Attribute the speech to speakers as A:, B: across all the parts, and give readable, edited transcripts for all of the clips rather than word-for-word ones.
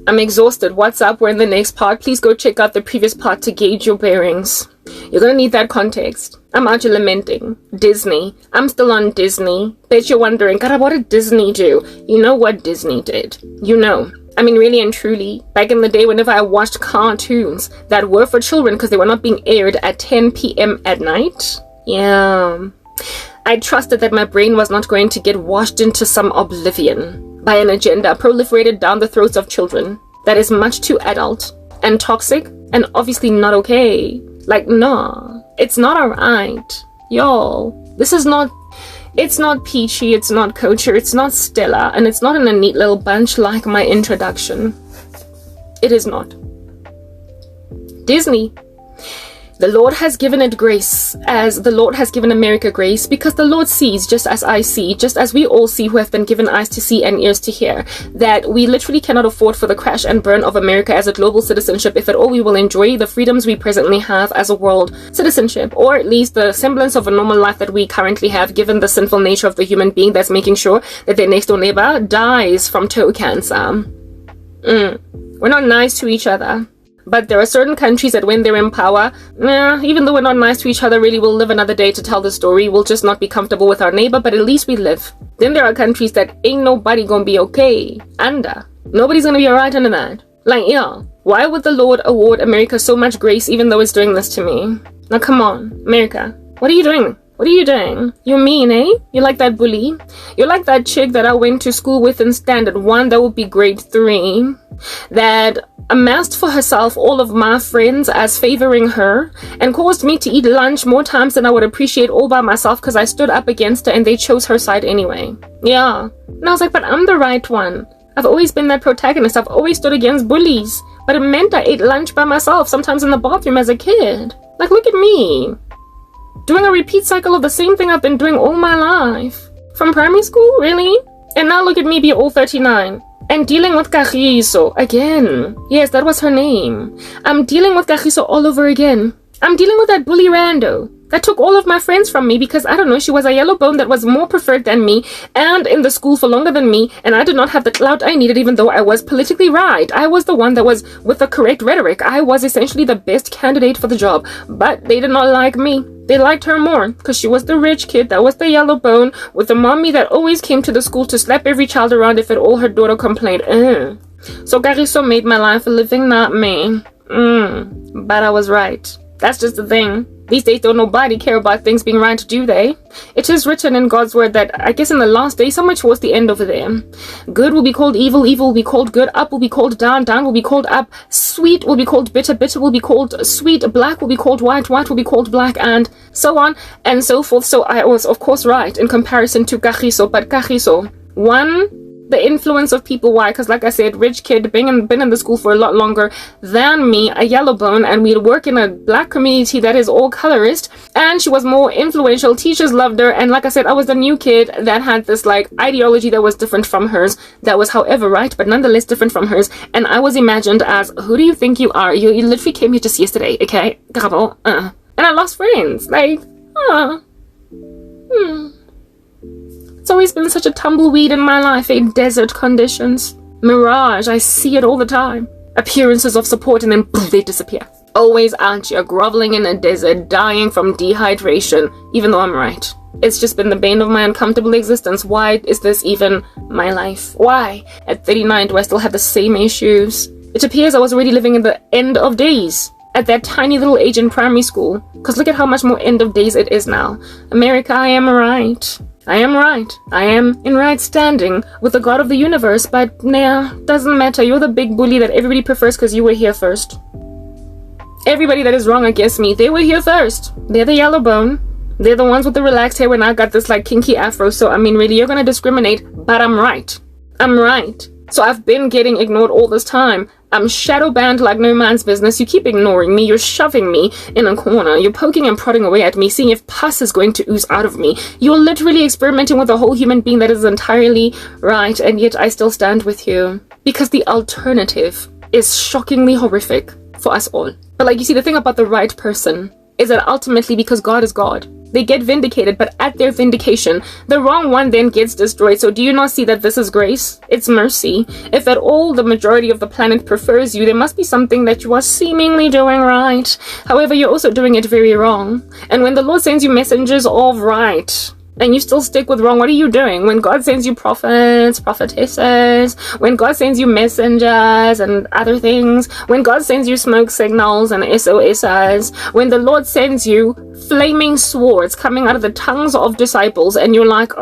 A: I'm exhausted. What's up? We're in the next part. Please go check out the previous part to gauge your bearings. You're gonna need that context. I'm out here lamenting. Disney. I'm still on Disney. Bet you're wondering, God, what did Disney do? You know what Disney did. You know. I mean, really and truly, back in the day, whenever I watched cartoons that were for children because they were not being aired at 10 p.m. at night, yeah, I trusted that my brain was not going to get washed into some oblivion by an agenda proliferated down the throats of children that is much too adult and toxic and obviously not okay. Like, nah, it's not alright. Y'all, this is not, it's not peachy, it's not kosher, it's not stellar, and it's not in a neat little bunch like my introduction. It is not. Disney. The Lord has given it grace, as the Lord has given America grace, because the Lord sees, just as I see, just as we all see who have been given eyes to see and ears to hear, that we literally cannot afford for the crash and burn of America as a global citizenship if at all we will enjoy the freedoms we presently have as a world citizenship, or at least the semblance of a normal life that we currently have, given the sinful nature of the human being that's making sure that their next door neighbor dies from toe cancer. We're not nice to each other. But there are certain countries that when they're in power, even though we're not nice to each other, really we'll live another day to tell the story. We'll just not be comfortable with our neighbor, but at least we live. Then there are countries that ain't nobody gonna be okay under. Nobody's gonna be alright under that. Like, yeah, why would the Lord award America so much grace even though it's doing this to me? Now come on, America, what are you doing? What are you doing? You're mean, eh? You're like that bully. You're like that chick that I went to school with in standard 1, that would be grade 3, that amassed for herself all of my friends as favoring her and caused me to eat lunch more times than I would appreciate all by myself because I stood up against her and they chose her side anyway. Yeah. And I was like, but I'm the right one. I've always been that protagonist. I've always stood against bullies. But it meant I ate lunch by myself, sometimes in the bathroom as a kid. Like, look at me. Doing a repeat cycle of the same thing I've been doing all my life. From primary school, really? And now look at me be all 39. And dealing with Kagiso again. Yes, that was her name. I'm dealing with Kagiso all over again. I'm dealing with that bully rando that took all of my friends from me because, I don't know, she was a yellow bone that was more preferred than me and in the school for longer than me, and I did not have the clout I needed even though I was politically right. I was the one that was with the correct rhetoric. I was essentially the best candidate for the job, but they did not like me. They liked her more because she was the rich kid that was the yellow bone with the mommy that always came to the school to slap every child around if at all her daughter complained. So Kagiso made my life a living nightmare. But I was right. That's just the thing. These days don't nobody care about things being right, do they? It is written in God's word that, I guess in the last day, somewhere towards the end over there, good will be called evil, evil will be called good, up will be called down, down will be called up, sweet will be called bitter, bitter will be called sweet, black will be called white, white will be called black, and so on and so forth. So I was, of course, right in comparison to Kagiso, but Kagiso, the influence of people. Why? Because like I said, rich kid, been in the school for a lot longer than me, a yellow bone, and we'd work in a black community that is all colorist, and she was more influential. Teachers loved her, and like I said, I was the new kid that had this like ideology that was different from hers, that was however right, but nonetheless different from hers, and I was imagined as, who do you think you are? You literally came here just yesterday, okay? Karabo, and I lost friends, like, It's always been such a tumbleweed in my life, desert conditions. Mirage, I see it all the time. Appearances of support and then boom, they disappear. Always out here groveling in a desert, dying from dehydration, even though I'm right. It's just been the bane of my uncomfortable existence. Why is this even my life? Why? At 39, do I still have the same issues? It appears I was already living in the end of days at that tiny little age in primary school. Because look at how much more end of days it is now. America, I am right. I am right. I am in right standing with the God of the universe, but nah, doesn't matter. You're the big bully that everybody prefers because you were here first. Everybody that is wrong against me, they were here first. They're the yellow bone. They're the ones with the relaxed hair when I got this like kinky afro. So I mean, really, you're gonna discriminate, but I'm right. I'm right. So I've been getting ignored all this time. I'm shadow banned like no man's business. You keep ignoring me. You're shoving me in a corner. You're poking and prodding away at me, seeing if pus is going to ooze out of me. You're literally experimenting with a whole human being that is entirely right, and yet I still stand with you. Because the alternative is shockingly horrific for us all. But like, you see, the thing about the right person is that ultimately, because God is God, They get vindicated, but at their vindication, the wrong one then gets destroyed. So do you not see that this is grace? It's mercy. If at all the majority of the planet prefers you, there must be something that you are seemingly doing right. However, you're also doing it very wrong. And when the Lord sends you messengers of right, and you still stick with wrong, what are you doing? When God sends you prophets, prophetesses, when God sends you messengers and other things, when God sends you smoke signals and SOSs, when the Lord sends you flaming swords coming out of the tongues of disciples, and you're like,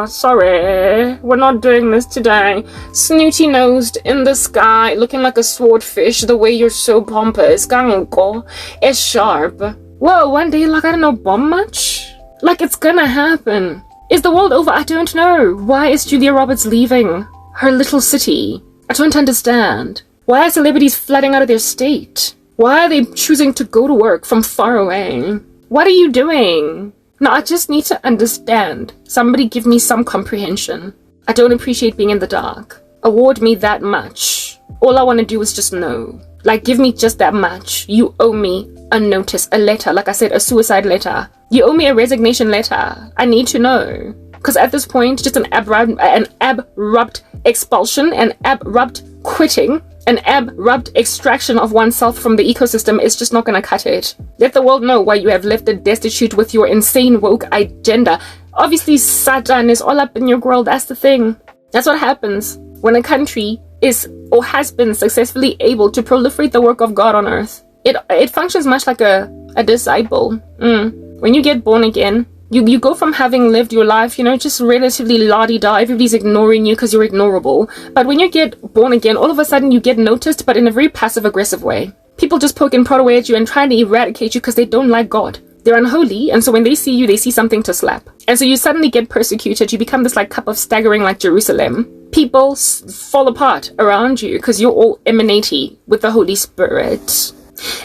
A: sorry, we're not doing this today. Snooty-nosed in the sky, looking like a swordfish, the way you're so pompous. Gango is sharp. Whoa, one day, like, I don't know, bomb much? Like, it's gonna happen. Is the world over? I don't know. Why is Julia Roberts leaving her little city? I don't understand. Why are celebrities flooding out of their state? Why are they choosing to go to work from far away? What are you doing? No, I just need to understand. Somebody give me some comprehension. I don't appreciate being in the dark. Award me that much. All I want to do is just know. Like, give me just that much. You owe me a notice, a letter. Like I said, a suicide letter. You owe me a resignation letter. I need to know. Because at this point, just an abrupt expulsion, an abrupt quitting, an abrupt extraction of oneself from the ecosystem is just not going to cut it. Let the world know why you have left it destitute with your insane woke agenda. Obviously, Satan is all up in your grill. That's the thing. That's what happens when a country is or has been successfully able to proliferate the work of God on earth. It functions much like a disciple. When you get born again, you go from having lived your life, just relatively la-di-da, everybody's ignoring you because you're ignorable. But when you get born again, all of a sudden you get noticed, but in a very passive-aggressive way. People just poke and prod away at you and try to eradicate you because they don't like God. They're unholy, and so when they see you, they see something to slap. And so you suddenly get persecuted. You become this cup of staggering like Jerusalem. People fall apart around you because you're all emanating with the Holy Spirit.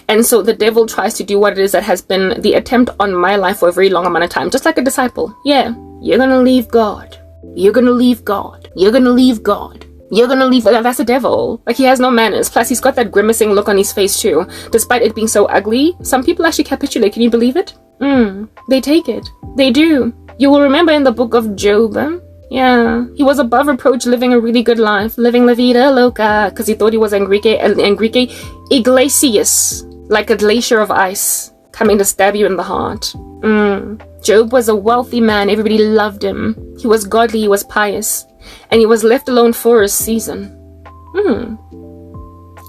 A: And so the devil tries to do what it is that has been the attempt on my life for a very long amount of time, just like a disciple. Yeah, you're gonna leave God. You're gonna leave God. You're gonna leave God. You're gonna leave. That's the devil. Like, he has no manners. Plus, he's got that grimacing look on his face too. Despite it being so ugly, some people actually capitulate. Can you believe it? They take it. They do. You will remember in the book of Job. Yeah, he was above reproach, living a really good life, living la vida loca, because he thought he was Enrique Iglesias, like a glacier of ice, coming to stab you in the heart. Job was a wealthy man. Everybody loved him. He was godly, he was pious, and he was left alone for a season.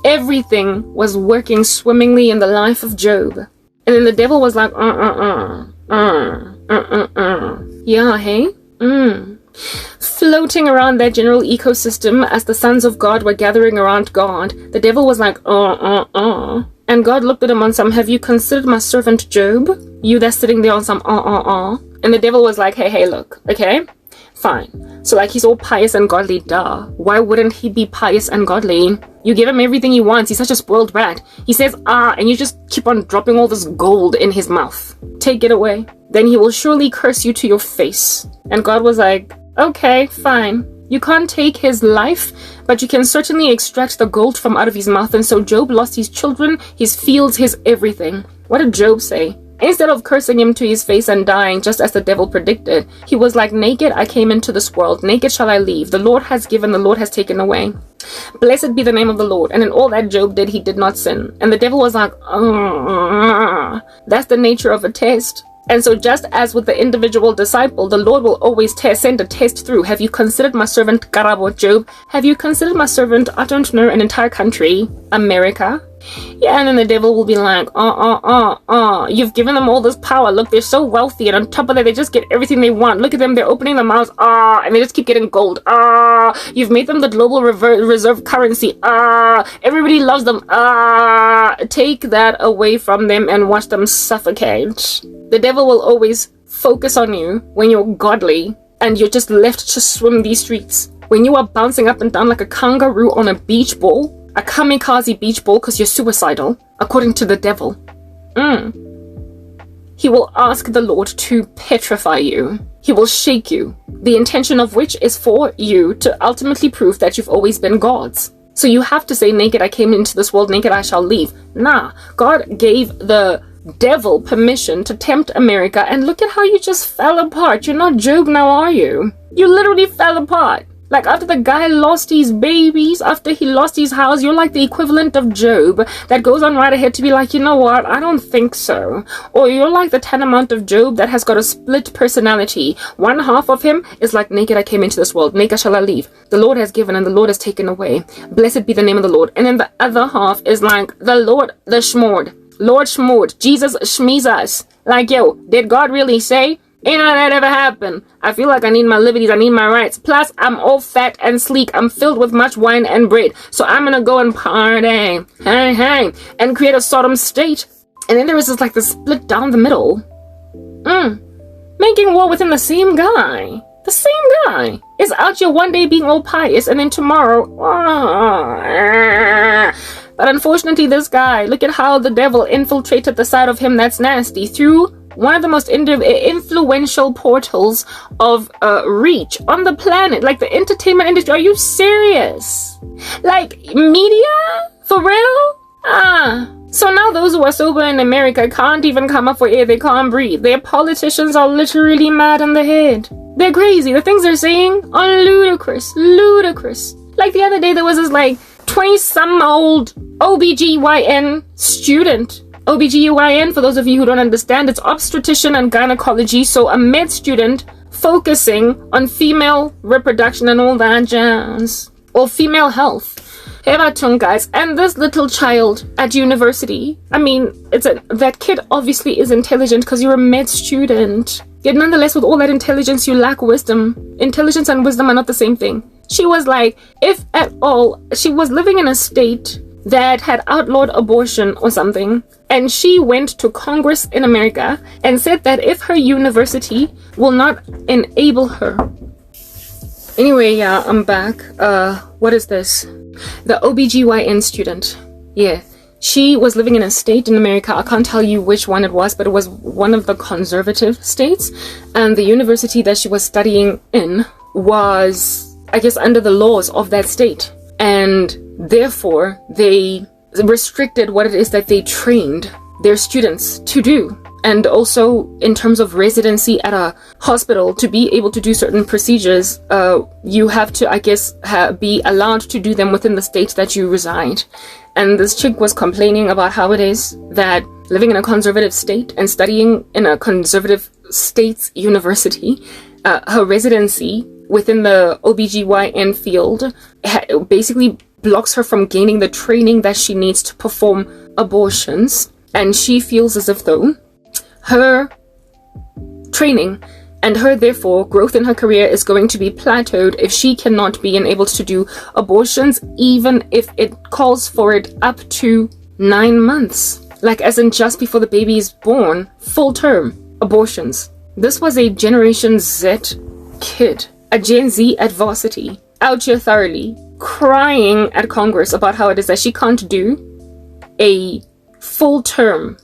A: Everything was working swimmingly in the life of Job. And then the devil was like, yeah, hey? Floating around that general ecosystem as the sons of God were gathering around God, the devil was like, And God looked at him on some, have you considered my servant Job? You that's sitting there on some, And the devil was like, hey, look, okay? Fine. So he's all pious and godly, duh. Why wouldn't he be pious and godly? You give him everything he wants. He's such a spoiled brat. He says, and you just keep on dropping all this gold in his mouth. Take it away. Then he will surely curse you to your face. And God was like, okay, fine. You can't take his life, but you can certainly extract the gold from out of his mouth. And so Job lost his children, his fields, his everything. What did Job say? Instead of cursing him to his face and dying, just as the devil predicted, he was like, naked I came into this world, naked shall I leave. The Lord has given, the Lord has taken away. Blessed be the name of the Lord. And in all that Job did, he did not sin. And the devil was like, that's the nature of a test. And so just as with the individual disciple, the Lord will always send a test through. Have you considered my servant Karabo, Job? Have you considered my servant, I don't know, an entire country, America? Yeah, and then the devil will be like, you've given them all this power. Look, they're so wealthy, and on top of that, they just get everything they want. Look at them, they're opening their mouths, and they just keep getting gold. You've made them the global reserve currency. Everybody loves them. Take that away from them and watch them suffocate. The devil will always focus on you when you're godly and you're just left to swim these streets. When you are bouncing up and down like a kangaroo on a beach ball, a kamikaze beach ball because you're suicidal, according to the devil. He will ask the Lord to petrify you. He will shake you, the intention of which is for you to ultimately prove that you've always been God's. So you have to say, naked I came into this world, naked I shall leave. Nah, God gave the devil permission to tempt America, and look at how you just fell apart. You're not Job now, are you? You literally fell apart. Like, after the guy lost his babies, after he lost his house, you're like the equivalent of Job that goes on right ahead to be like, you know what, I don't think so. Or you're like the tantamount of Job that has got a split personality. One half of him is like, naked I came into this world, naked shall I leave. The Lord has given and the Lord has taken away. Blessed be the name of the Lord. And then the other half is like, the Lord, the Shmord. Lord Shmord. Jesus Shmizas. Like, yo, did God really say? Ain't none of that ever happened. I feel like I need my liberties, I need my rights. Plus, I'm all fat and sleek. I'm filled with much wine and bread. So I'm gonna go and party. Hey, and create a Sodom state. And then there is this, like, the split down the middle. Making war within the same guy. The same guy is out here one day being all pious, and then tomorrow... But unfortunately, this guy, look at how the devil infiltrated the side of him that's nasty through one of the most influential portals of reach on the planet. Like, the entertainment industry. Are you serious? Like, media? For real? So now those who are sober in America can't even come up for air. They can't breathe. Their politicians are literally mad in the head. They're crazy. The things they're saying are ludicrous. Like, the other day there was this, like, 20-some-old OBGYN student. OBGYN, for those of you who don't understand, it's obstetrician and gynecology. So a med student focusing on female reproduction and all that jazz. Or female health. Guys, and this little child at university, I mean, that kid obviously is intelligent because you're a med student. Yet nonetheless, with all that intelligence, you lack wisdom. Intelligence and wisdom are not the same thing. She was like, if at all, she was living in a state that had outlawed abortion or something, and she went to Congress in America and said that if her university will not enable her. Anyway, yeah, I'm back. What is this? The OBGYN student. Yeah. She was living in a state in America. I can't tell you which one it was, but it was one of the conservative states. And the university that she was studying in was, I guess, under the laws of that state. And therefore, they restricted what it is that they trained their students to do. And also, in terms of residency at a hospital, to be able to do certain procedures, you have to, I guess, be allowed to do them within the state that you reside. And this chick was complaining about how it is that living in a conservative state and studying in a conservative state's university, her residency within the OBGYN field basically blocks her from gaining the training that she needs to perform abortions. And she feels as if though her training and her, therefore, growth in her career is going to be plateaued if she cannot be enabled to do abortions, even if it calls for it up to 9 months. Like, as in just before the baby is born, full-term abortions. This was a Generation Z kid, a Gen Z at varsity, out here thoroughly, crying at Congress about how it is that she can't do a full-term,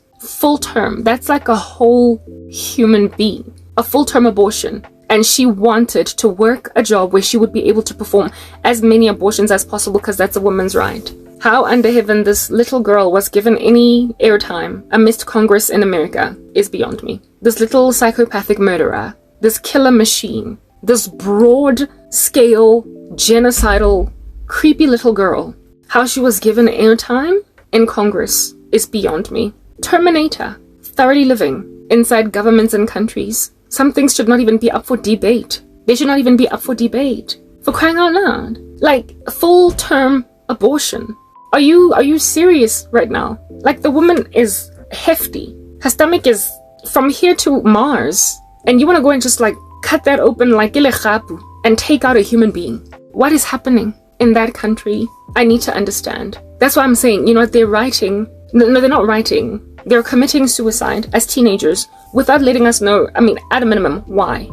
A: that's like a whole human being, a full-term abortion. And she wanted to work a job where she would be able to perform as many abortions as possible because that's a woman's right. How under heaven this little girl was given any airtime amidst Congress in America is beyond me. This little psychopathic murderer, this killer machine, this broad-scale, genocidal, creepy little girl, how she was given airtime in Congress is beyond me. Terminator, thoroughly living inside governments and countries. Some things should not even be up for debate. They should not even be up for debate. For crying out loud. Like, full-term abortion. Are you serious right now? Like, the woman is hefty. Her stomach is from here to Mars. And you want to go and just, like, cut that open like Ilechapu and take out a human being. What is happening in that country? I need to understand. That's why I'm saying, you know what, they're writing... No, they're not writing. They're committing suicide as teenagers without letting us know, I mean, at a minimum, why.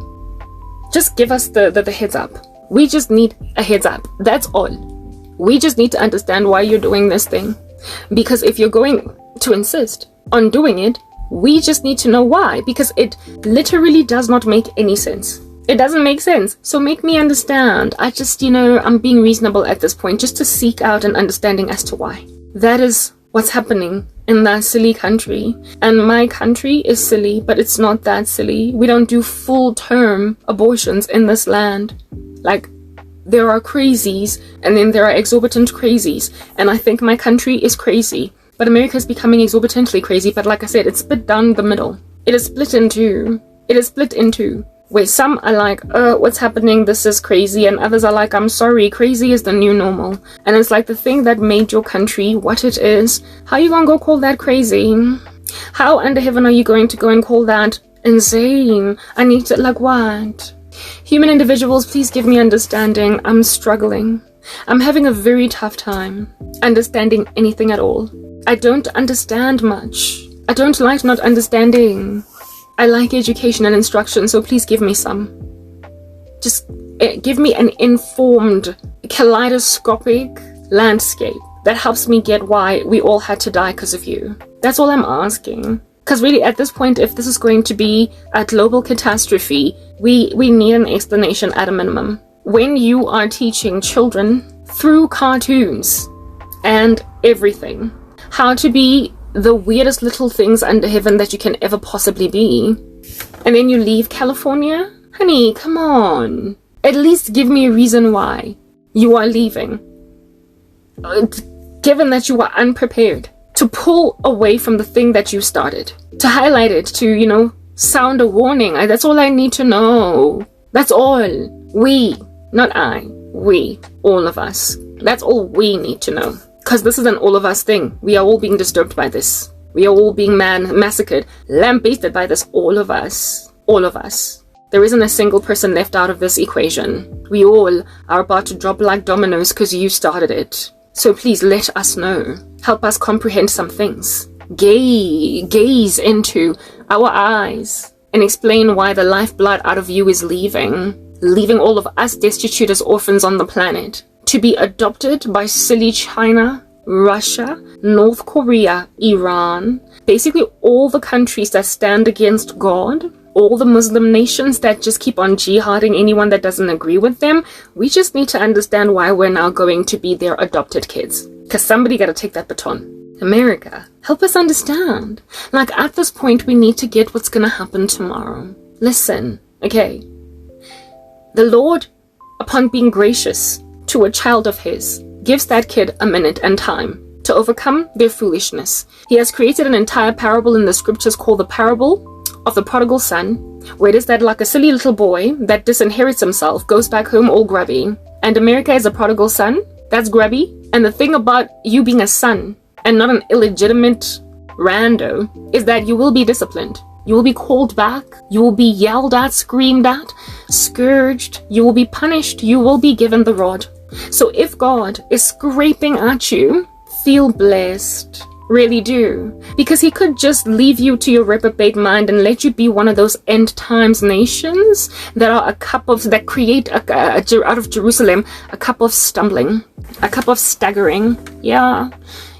A: Just give us the heads up. We just need a heads up. That's all. We just need to understand why you're doing this thing. Because if you're going to insist on doing it, we just need to know why. Because it literally does not make any sense. It doesn't make sense. So make me understand. I just, you know, I'm being reasonable at this point just to seek out an understanding as to why. That is what's happening in that silly country. And my country is silly, but it's not that silly. We don't do full-term abortions in this land. Like, there are crazies, and then there are exorbitant crazies. And I think my country is crazy. But America is becoming exorbitantly crazy. But like I said, it's split down the middle. It is split into where some are like, what's happening? This is crazy. And others are like, I'm sorry, crazy is the new normal. And it's like the thing that made your country what it is. How you gonna go call that crazy? How under heaven are you going to go and call that insane? I need to, like, what? Human individuals, please give me understanding. I'm struggling. I'm having a very tough time understanding anything at all. I don't understand much. I don't like not understanding. I like education and instruction, so please give me some. Just give me an informed, kaleidoscopic landscape that helps me get why we all had to die because of you. That's all I'm asking. Because really, at this point, if this is going to be a global catastrophe, we need an explanation at a minimum. When you are teaching children through cartoons and everything how to be the weirdest little things under heaven that you can ever possibly be, and then you leave California? Honey, come on. At least give me a reason why you are leaving. Given that you are unprepared to pull away from the thing that you started, to highlight it, to, sound a warning. That's all I need to know. That's all. We, not I, we, all of us. That's all we need to know. Because this is an all of us thing. We are all being disturbed by this. We are all being massacred, lambasted by this. All of us. All of us. There isn't a single person left out of this equation. We all are about to drop like dominoes because you started it. So please let us know. Help us comprehend some things. Gaze into our eyes and explain why the lifeblood out of you is leaving all of us destitute as orphans on the planet, to be adopted by silly China, Russia, North Korea, Iran, basically all the countries that stand against God, all the Muslim nations that just keep on jihading anyone that doesn't agree with them. We just need to understand why we're now going to be their adopted kids. Because somebody got to take that baton. America, help us understand. Like, at this point, we need to get what's going to happen tomorrow. Listen, okay? The Lord, upon being gracious to a child of his, gives that kid a minute and time to overcome their foolishness. He has created an entire parable in the scriptures called the parable of the prodigal son, where it is that like a silly little boy that disinherits himself goes back home all grubby. And America is a prodigal son that's grubby. And the thing about you being a son and not an illegitimate rando is that you will be disciplined. You will be called back. You will be yelled at, screamed at, scourged. You will be punished. You will be given the rod. So if God is scraping at you, feel blessed. Really do. Because he could just leave you to your reprobate mind and let you be one of those end times nations that are that create out of Jerusalem a cup of stumbling, a cup of staggering. Yeah.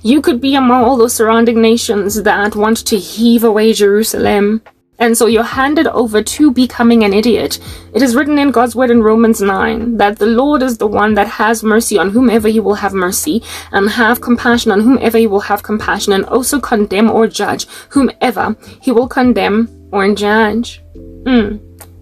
A: You could be among all those surrounding nations that want to heave away Jerusalem. And so you're handed over to becoming an idiot. It is written in God's word in Romans 9 that the Lord is the one that has mercy on whomever he will have mercy, and have compassion on whomever he will have compassion, and also condemn or judge whomever he will condemn or judge.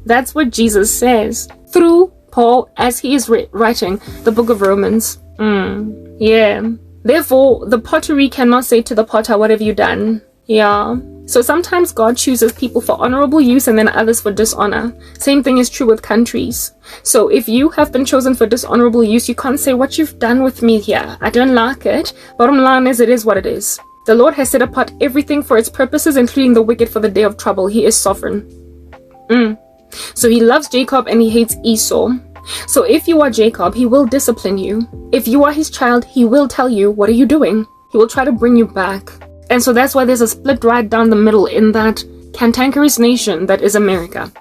A: That's what Jesus says through Paul as he is writing the book of Romans. Yeah. Therefore, the pottery cannot say to the potter, what have you done? Yeah. So sometimes God chooses people for honorable use and then others for dishonor. Same thing is true with countries. So if you have been chosen for dishonorable use, you can't say what you've done with me here. I don't like it. Bottom line is, it is what it is. The Lord has set apart everything for its purposes, including the wicked for the day of trouble. He is sovereign. So he loves Jacob and he hates Esau. So if you are Jacob, he will discipline you. If you are his child, he will tell you, what are you doing? He will try to bring you back. And so that's why there's a split right down the middle in that cantankerous nation that is America.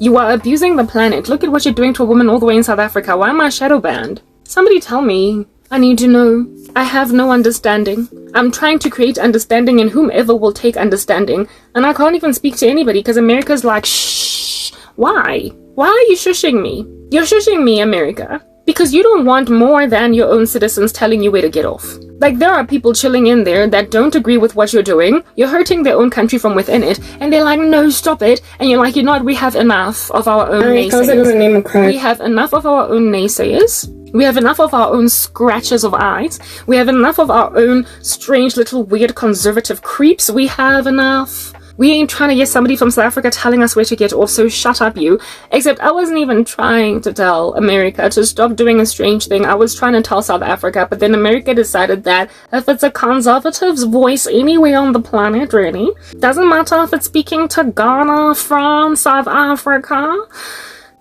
A: You are abusing the planet. Look at what you're doing to a woman all the way in South Africa. Why am I shadow banned? Somebody tell me. I need to know. I have no understanding. I'm trying to create understanding in whomever will take understanding. And I can't even speak to anybody because America's like, shh. Why? Why are you shushing me? You're shushing me, America. Because you don't want more than your own citizens telling you where to get off. Like, there are people chilling in there that don't agree with what you're doing. You're hurting their own country from within it. And they're like, no, stop it. And you're like, you know what? We have enough of our own naysayers. We have enough of our own naysayers. We have enough of our own scratches of eyes. We have enough of our own strange little weird conservative creeps. We have enough. We ain't trying to get somebody from South Africa telling us where to get off, so shut up, you. Except I wasn't even trying to tell America to stop doing a strange thing. I was trying to tell South Africa, but then America decided that if it's a conservative's voice anywhere on the planet, really, doesn't matter if it's speaking to Ghana, France, South Africa,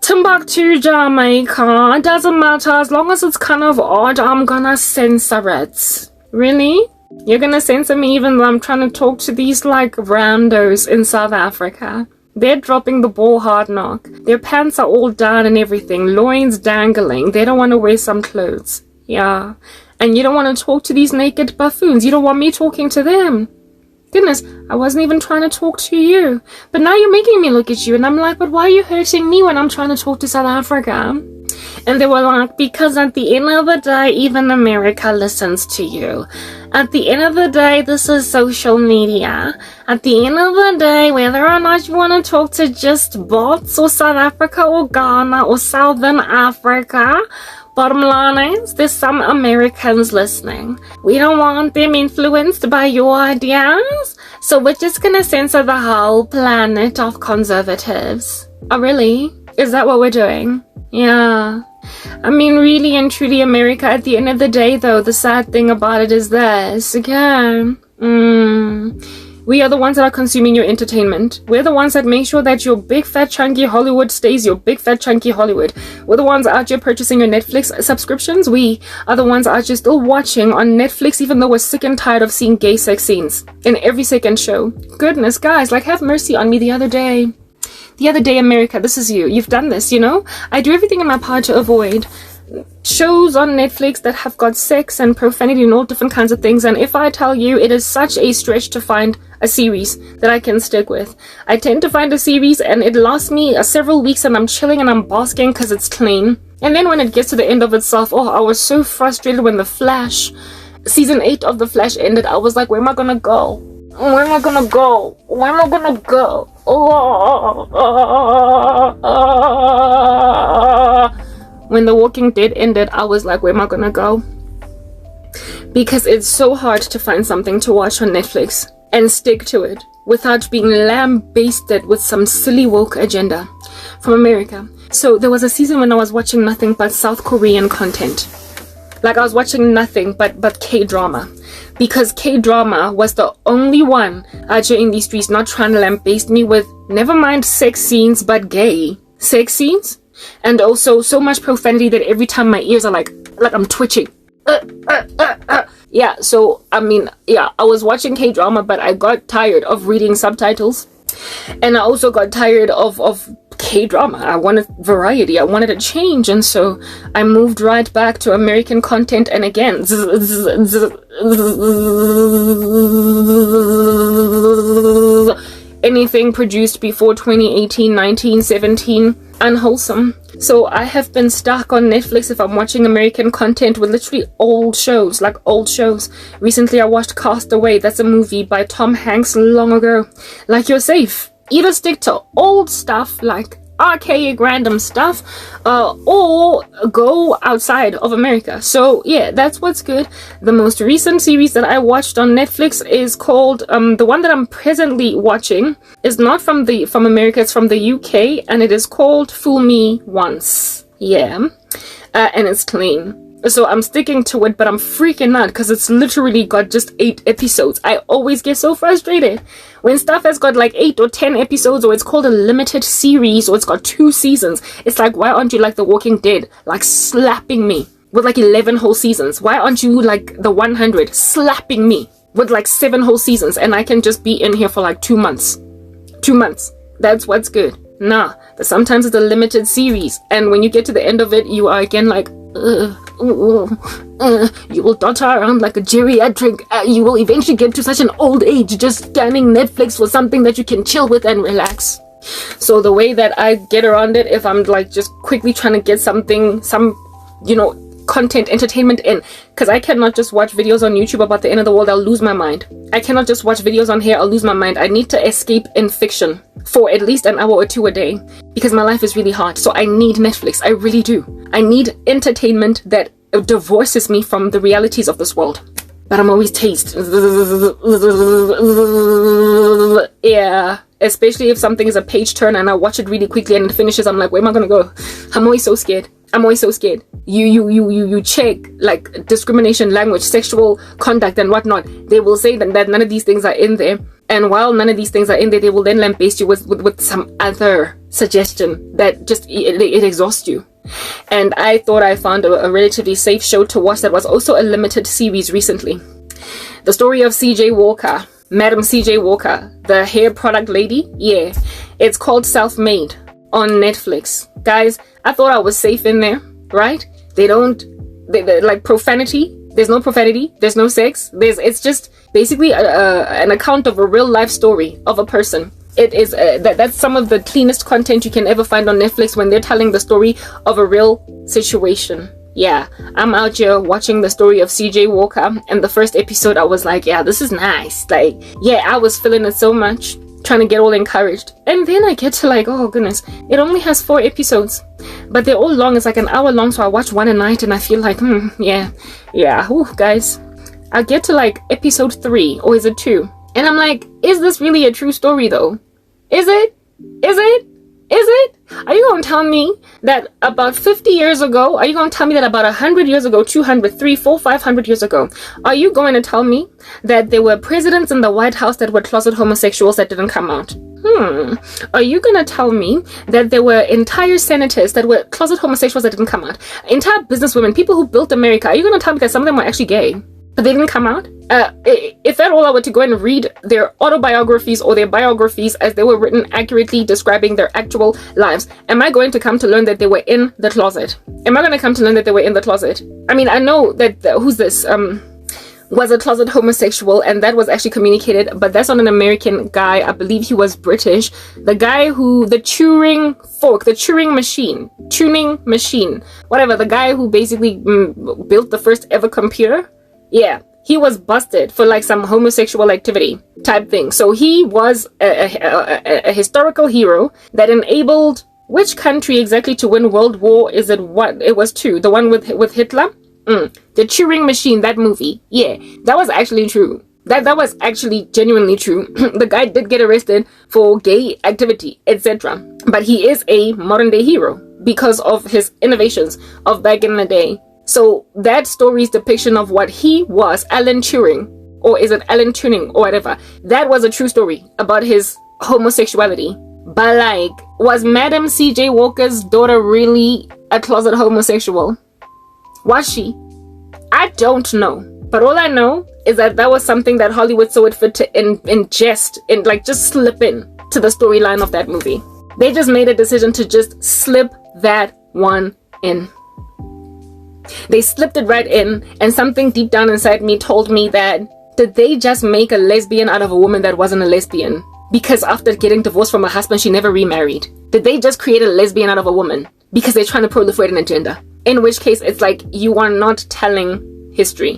A: Timbuktu, Jamaica, doesn't matter. As long as it's kind of odd, I'm gonna censor it. Really? You're gonna censor me even though I'm trying to talk to these, like, randos in South Africa? They're dropping the ball hard knock. Their pants are all down and everything, loins dangling. They don't want to wear some clothes. Yeah. And you don't want to talk to these naked buffoons. You don't want me talking to them. Goodness, I wasn't even trying to talk to you. But now you're making me look at you, and I'm like, but why are you hurting me when I'm trying to talk to South Africa? And they were like, because at the end of the day, even America listens to you. At the end of the day, this is social media. At the end of the day, whether or not you want to talk to just bots or South Africa or Ghana or Southern Africa, bottom line is, there's some Americans listening. We don't want them influenced by your ideas, so we're just gonna censor the whole planet of conservatives. Oh, really? Is that what we're doing? Yeah. I mean, really and truly, America, at the end of the day, though, the sad thing about it is this, okay? We are the ones that are consuming your entertainment. We're the ones that make sure that your big, fat, chunky Hollywood stays your big, fat, chunky Hollywood. We're the ones out here purchasing your Netflix subscriptions. We are the ones out here still watching on Netflix, even though we're sick and tired of seeing gay sex scenes in every second show. Goodness, guys, like, have mercy on me the other day. The other day, America, this is you. You've done this, you know? I do everything in my power to avoid shows on Netflix that have got sex and profanity and all different kinds of things. And if I tell you, it is such a stretch to find a series that I can stick with. I tend to find a series and it lasts me several weeks and I'm chilling and I'm basking because it's clean. And then when it gets to the end of itself, oh, I was so frustrated when The Flash, season 8 of The Flash ended. I was like, where am I gonna go? Where am I gonna go? Where am I gonna go? When The Walking Dead ended, I was like, where am I gonna go? Because it's so hard to find something to watch on Netflix and stick to it without being lambasted with some silly woke agenda from America. So there was a season when I was watching nothing but South Korean content. Like, I was watching nothing but K-drama. Because K-drama was the only one out here in these streets not trying to lambaste me with, never mind sex scenes, but gay sex scenes. And also so much profanity that every time my ears are like I'm twitching. Yeah, so, I mean, yeah, I was watching K-drama, but I got tired of reading subtitles. And I also got tired of K-drama. I wanted variety. I wanted a change. And so I moved right back to American content. And again, anything produced before 2018, 19, 17, unwholesome. So I have been stuck on Netflix if I'm watching American content with literally old shows, like old shows. Recently I watched Castaway. That's a movie by Tom Hanks long ago. Like, you're safe. Either stick to old stuff like archaic random stuff, or go outside of America. So yeah, that's what's good. The most recent series that I watched on Netflix is called the one that I'm presently watching is not from America, it's from the UK, and it is called Fool Me Once. Yeah. And it's clean. So I'm sticking to it, but I'm freaking out because it's literally got just 8 episodes. I always get so frustrated when stuff has got like 8 or 10 episodes, or it's called a limited series, or it's got 2 seasons. It's like, why aren't you like The Walking Dead, like slapping me with like 11 whole seasons? Why aren't you like The 100, slapping me with like 7 whole seasons, and I can just be in here for like 2 months? 2 months. That's what's good. Nah, but sometimes it's a limited series, and when you get to the end of it, you are again like, you will dotter around like a geriatric. You will eventually get to such an old age just scanning Netflix for something that you can chill with and relax. So the way that I get around it, if I'm like just quickly trying to get something, some content, entertainment in, because I cannot just watch videos on YouTube about the end of the world. I'll lose my mind. I cannot just watch videos on here. I'll lose my mind. I need to escape in fiction for at least an hour or two a day, because my life is really hard. So I need Netflix. I really do. I need entertainment that divorces me from the realities of this world. But I'm always tased. Yeah, especially if something is a page turn and I watch it really quickly and it finishes, I'm like, where am I gonna go? I'm always so scared. You check like discrimination, language, sexual conduct and whatnot. They will say that none of these things are in there. And while none of these things are in there, they will then lambaste you with some other suggestion that just, it exhausts you. And I thought I found a relatively safe show to watch that was also a limited series recently. The story of CJ Walker, Madam CJ Walker, the hair product lady. Yeah, it's called Self-Made on Netflix. Guys, I thought I was safe in there, right? They like profanity. There's no profanity. There's no sex. It's just basically an account of a real life story of a person. It is that's some of the cleanest content you can ever find on Netflix when they're telling the story of a real situation. Yeah, I'm out here watching the story of CJ Walker, and the first episode I was like, yeah, this is nice. Like, yeah, I was feeling it so much, trying to get all encouraged. And then I get to like, oh goodness, it only has 4 episodes, but they're all long. It's like an hour long, so I watch one a night and I feel like, yeah. Ooh, guys, I get to like episode 3, or is it 2? And I'm like, is this really a true story though? Is it? Are you going to tell me that about 50 years ago, are you going to tell me that about 100 years ago, 200, 300, 400, 500 years ago, are you going to tell me that there were presidents in the White House that were closet homosexuals that didn't come out? Are you going to tell me that there were entire senators that were closet homosexuals that didn't come out? Entire businesswomen, people who built America, are you going to tell me that some of them were actually gay, but they didn't come out? If at all I were to go and read their autobiographies or their biographies as they were written, accurately describing their actual lives, am I going to come to learn that they were in the closet? Am I going to come to learn that they were in the closet? I mean, I know that who's this was a closet homosexual, and that was actually communicated, but that's not an American guy. I believe he was British. The guy who, the tuning machine, whatever, the guy who basically built the first ever computer. Yeah, he was busted for like some homosexual activity type thing. So he was a historical hero that enabled which country exactly to win World War? Is it what? It was 2. The one with Hitler? The Turing Machine, that movie. Yeah, that was actually true. That was actually genuinely true. The guy did get arrested for gay activity, etc. But he is a modern day hero because of his innovations of back in the day. So that story's depiction of what he was, Alan Turing, or is it Alan Turing or whatever, that was a true story about his homosexuality. But like, was Madam CJ Walker's daughter really a closet homosexual? Was she? I don't know. But all I know is that was something that Hollywood saw it fit to ingest and like just slip in to the storyline of that movie. They just made a decision to just slip that one in. They slipped it right in, and something deep down inside me told me that, did they just make a lesbian out of a woman that wasn't a lesbian? Because after getting divorced from her husband, she never remarried. Did they just create a lesbian out of a woman because they're trying to proliferate an agenda? In which case, it's like, you are not telling history.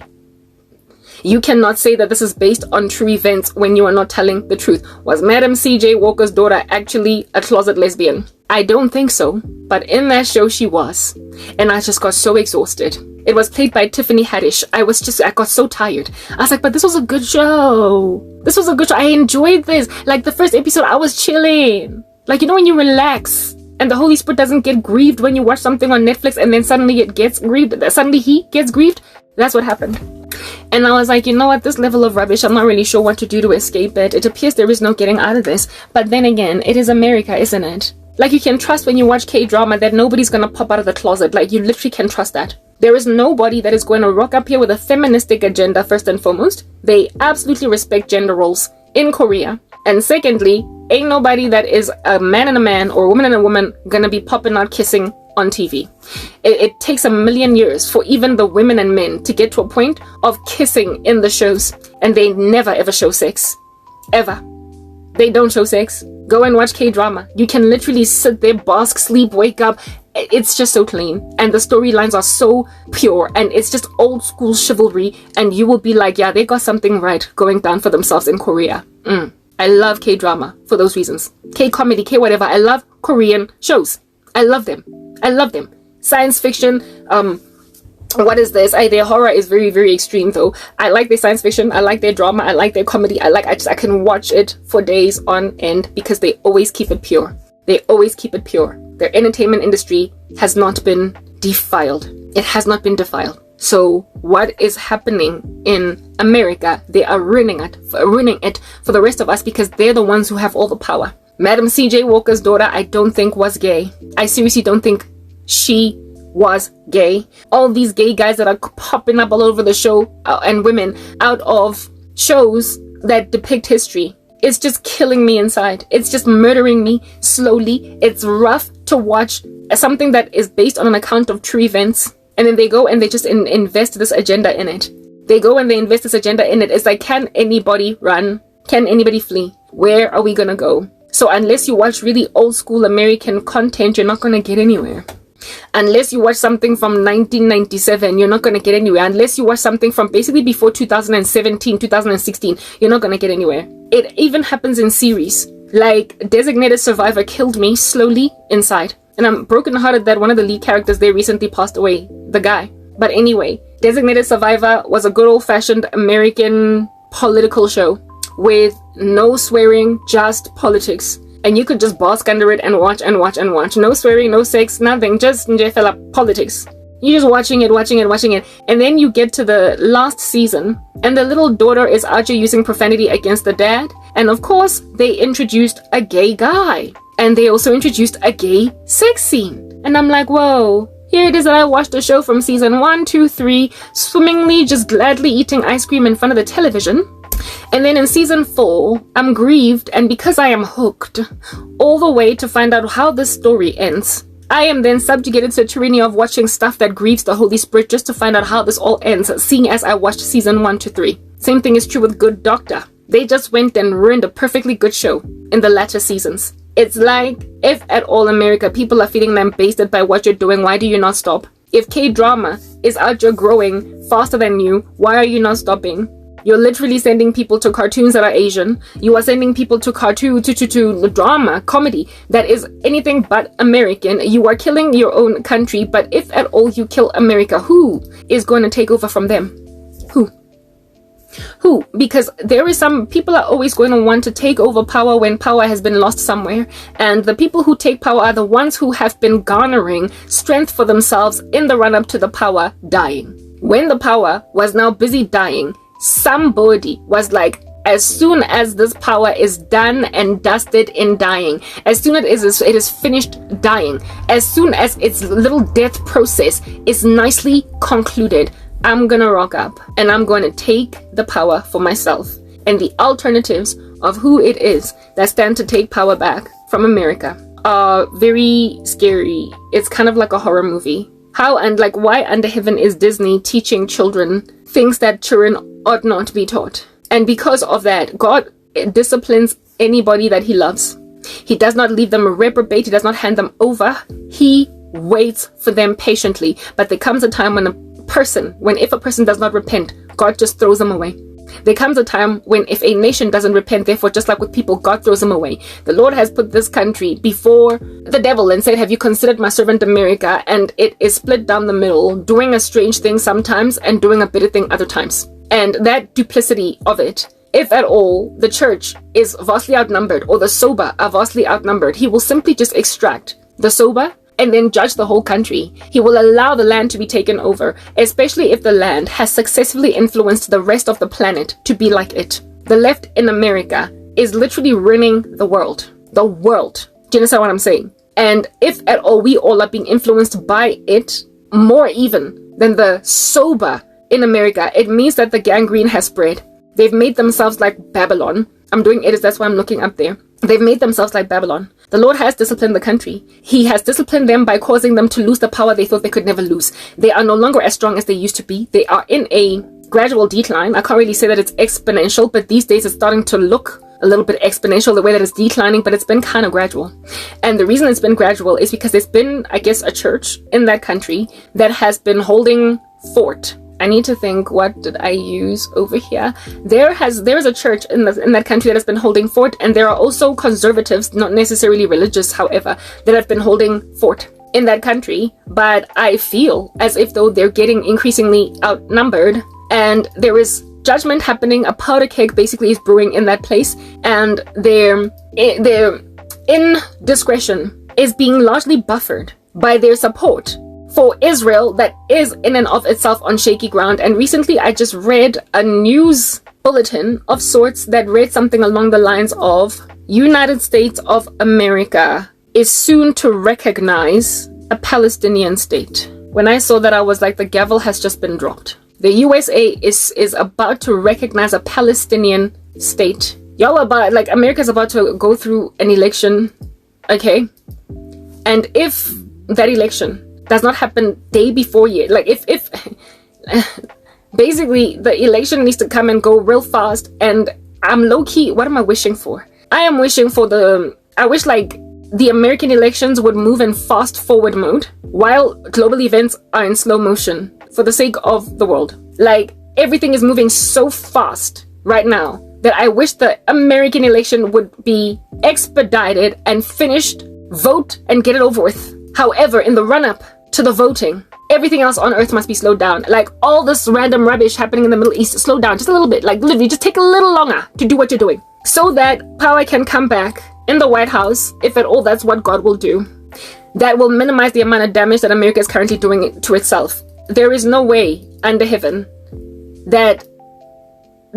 A: You cannot say that this is based on true events when you are not telling the truth. Was Madam CJ Walker's daughter actually a closet lesbian? I don't think so, but in that show she was. And I just got so exhausted. It was played by Tiffany Haddish. I got so tired. I was like, but this was a good show. I enjoyed this. Like the first episode, I was chilling. Like, you know when you relax and the Holy Spirit doesn't get grieved when you watch something on Netflix and then suddenly it gets grieved. Suddenly he gets grieved. That's what happened. And I was like, you know what, this level of rubbish, I'm not really sure what to do to escape it. It appears there is no getting out of this. But then again, it is America, isn't it? Like, you can trust when you watch K-drama that nobody's gonna pop out of the closet. Like, you literally can trust that. There is nobody that is going to rock up here with a feministic agenda, first and foremost. They absolutely respect gender roles in Korea. And secondly, ain't nobody that is a man and a man or a woman and a woman gonna be popping out kissing on TV. It takes a million years for even the women and men to get to a point of kissing in the shows, and they never ever show sex. Ever. They don't show sex. Go and watch K-drama. You can literally sit there, bask, sleep, wake up, it's just so clean, and the storylines are so pure, and it's just old school chivalry, and you will be like, yeah, they got something right going down for themselves in Korea. I love K-drama for those reasons. K-comedy, K-whatever. I love Korean shows. I love them. I love them. Science fiction, what is this? Their horror is very, very extreme though. I like their science fiction. I like their drama. I like their comedy. I can watch it for days on end because they always keep it pure. They always keep it pure. Their entertainment industry has not been defiled. It has not been defiled. So what is happening in America? They are ruining it for the rest of us because they're the ones who have all the power. Madam C.J. Walker's daughter, I don't think was gay. I seriously don't think she was gay. All these gay guys that are popping up all over the show and women out of shows that depict history. It's just killing me inside. It's just murdering me slowly. It's rough to watch something that is based on an account of true events. And then they go and they just invest this agenda in it. They go and they invest this agenda in it. It's like, can anybody run? Can anybody flee? Where are we going to go? So unless you watch really old school American content, you're not going to get anywhere. Unless you watch something from 1997, you're not going to get anywhere. Unless you watch something from basically before 2017, 2016, you're not going to get anywhere. It even happens in series. Like Designated Survivor killed me slowly inside. And I'm brokenhearted that one of the lead characters there recently passed away. The guy. But anyway, Designated Survivor was a good old-fashioned American political show with no swearing, just politics. And you could just bask under it and watch and watch and watch. No swearing, no sex, nothing. Just politics. You're just watching it. And then you get to the last season, and the little daughter is out here using profanity against the dad. And of course, they introduced a gay guy. And they also introduced a gay sex scene. And I'm like, whoa. Here it is that I watched the show from season 1, 2, 3, swimmingly, just gladly eating ice cream in front of the television. And then in season 4, I'm grieved, and because I am hooked all the way to find out how this story ends, I am then subjugated to the tyranny of watching stuff that grieves the Holy Spirit just to find out how this all ends, seeing as I watched season 1 to 3. Same thing is true with Good Doctor. They just went and ruined a perfectly good show in the latter seasons. It's like, if at all America, people are feeling lambasted by what you're doing, why do you not stop? If K-drama is out there growing faster than you, why are you not stopping? You're literally sending people to cartoons that are Asian. You are sending people to to drama, comedy that is anything but American. You are killing your own country, but if at all you kill America, who is going to take over from them? Who? Because there is some people are always going to want to take over power when power has been lost somewhere. And the people who take power are the ones who have been garnering strength for themselves in the run-up to the power dying. When the power was now busy dying, somebody was like, as soon as this power is done and dusted in dying, as soon as it is finished dying, as soon as its little death process is nicely concluded, I'm gonna rock up and I'm going to take the power for myself. And the alternatives of who it is that stand to take power back from America are very scary. It's kind of like a horror movie. How and like why under heaven is Disney teaching children things that children ought not to be taught? And because of that, God disciplines anybody that he loves. He does not leave them a reprobate. He does not hand them over. He waits for them patiently. But there comes a time when if a person does not repent, God just throws them away. There comes a time when if a nation doesn't repent, therefore just like with people, God throws them away. The Lord has put this country before the devil and said, have you considered my servant America? And it is split down the middle, doing a strange thing sometimes and doing a bitter thing other times. And that duplicity of it, if at all the church is vastly outnumbered or the sober are vastly outnumbered, he will simply just extract the sober and then judge the whole country. He will allow the land to be taken over, especially if the land has successfully influenced the rest of the planet to be like it. The left in America is literally ruining the world. The world. Do you understand what I'm saying? And if at all we all are being influenced by it, more even than the sober in America, it means that the gangrene has spread. They've made themselves like Babylon. I'm doing edits, that's why I'm looking up there. They've made themselves like Babylon. The Lord has disciplined the country. He has disciplined them by causing them to lose the power they thought they could never lose. They are no longer as strong as they used to be. They are in a gradual decline. I can't really say that it's exponential, but these days it's starting to look a little bit exponential, the way that it's declining, but it's been kind of gradual. And the reason it's been gradual is because there's been, I guess, a church in that country that has been holding fort. I need to think, what did I use over here? There's a church in that country that has been holding fort, and there are also conservatives, not necessarily religious, however, that have been holding fort in that country. But I feel as if though they're getting increasingly outnumbered, and there is judgment happening. A powder keg basically is brewing in that place, and their indiscretion is being largely buffered by their support for Israel that is in and of itself on shaky ground. And recently I just read a news bulletin of sorts that read something along the lines of United States of America is soon to recognize a Palestinian state. When I saw that, I was like, the gavel has just been dropped. The USA is about to recognize a Palestinian state. Y'all about, like, America's about to go through an election, okay? And if that election does not happen day before year, like if basically the election needs to come and go real fast, and I'm low-key, what am I wishing for? I wish like the American elections would move in fast forward mode while global events are in slow motion for the sake of the world. Like, everything is moving so fast right now that I wish the American election would be expedited and finished, vote and get it over with. However, in the run-up to the voting, everything else on earth must be slowed down. Like, all this random rubbish happening in the Middle East, slow down just a little bit. Like, literally just take a little longer to do what you're doing, so that power can come back in the White House, if at all that's what God will do. That will minimize the amount of damage that America is currently doing to itself. There is no way under heaven that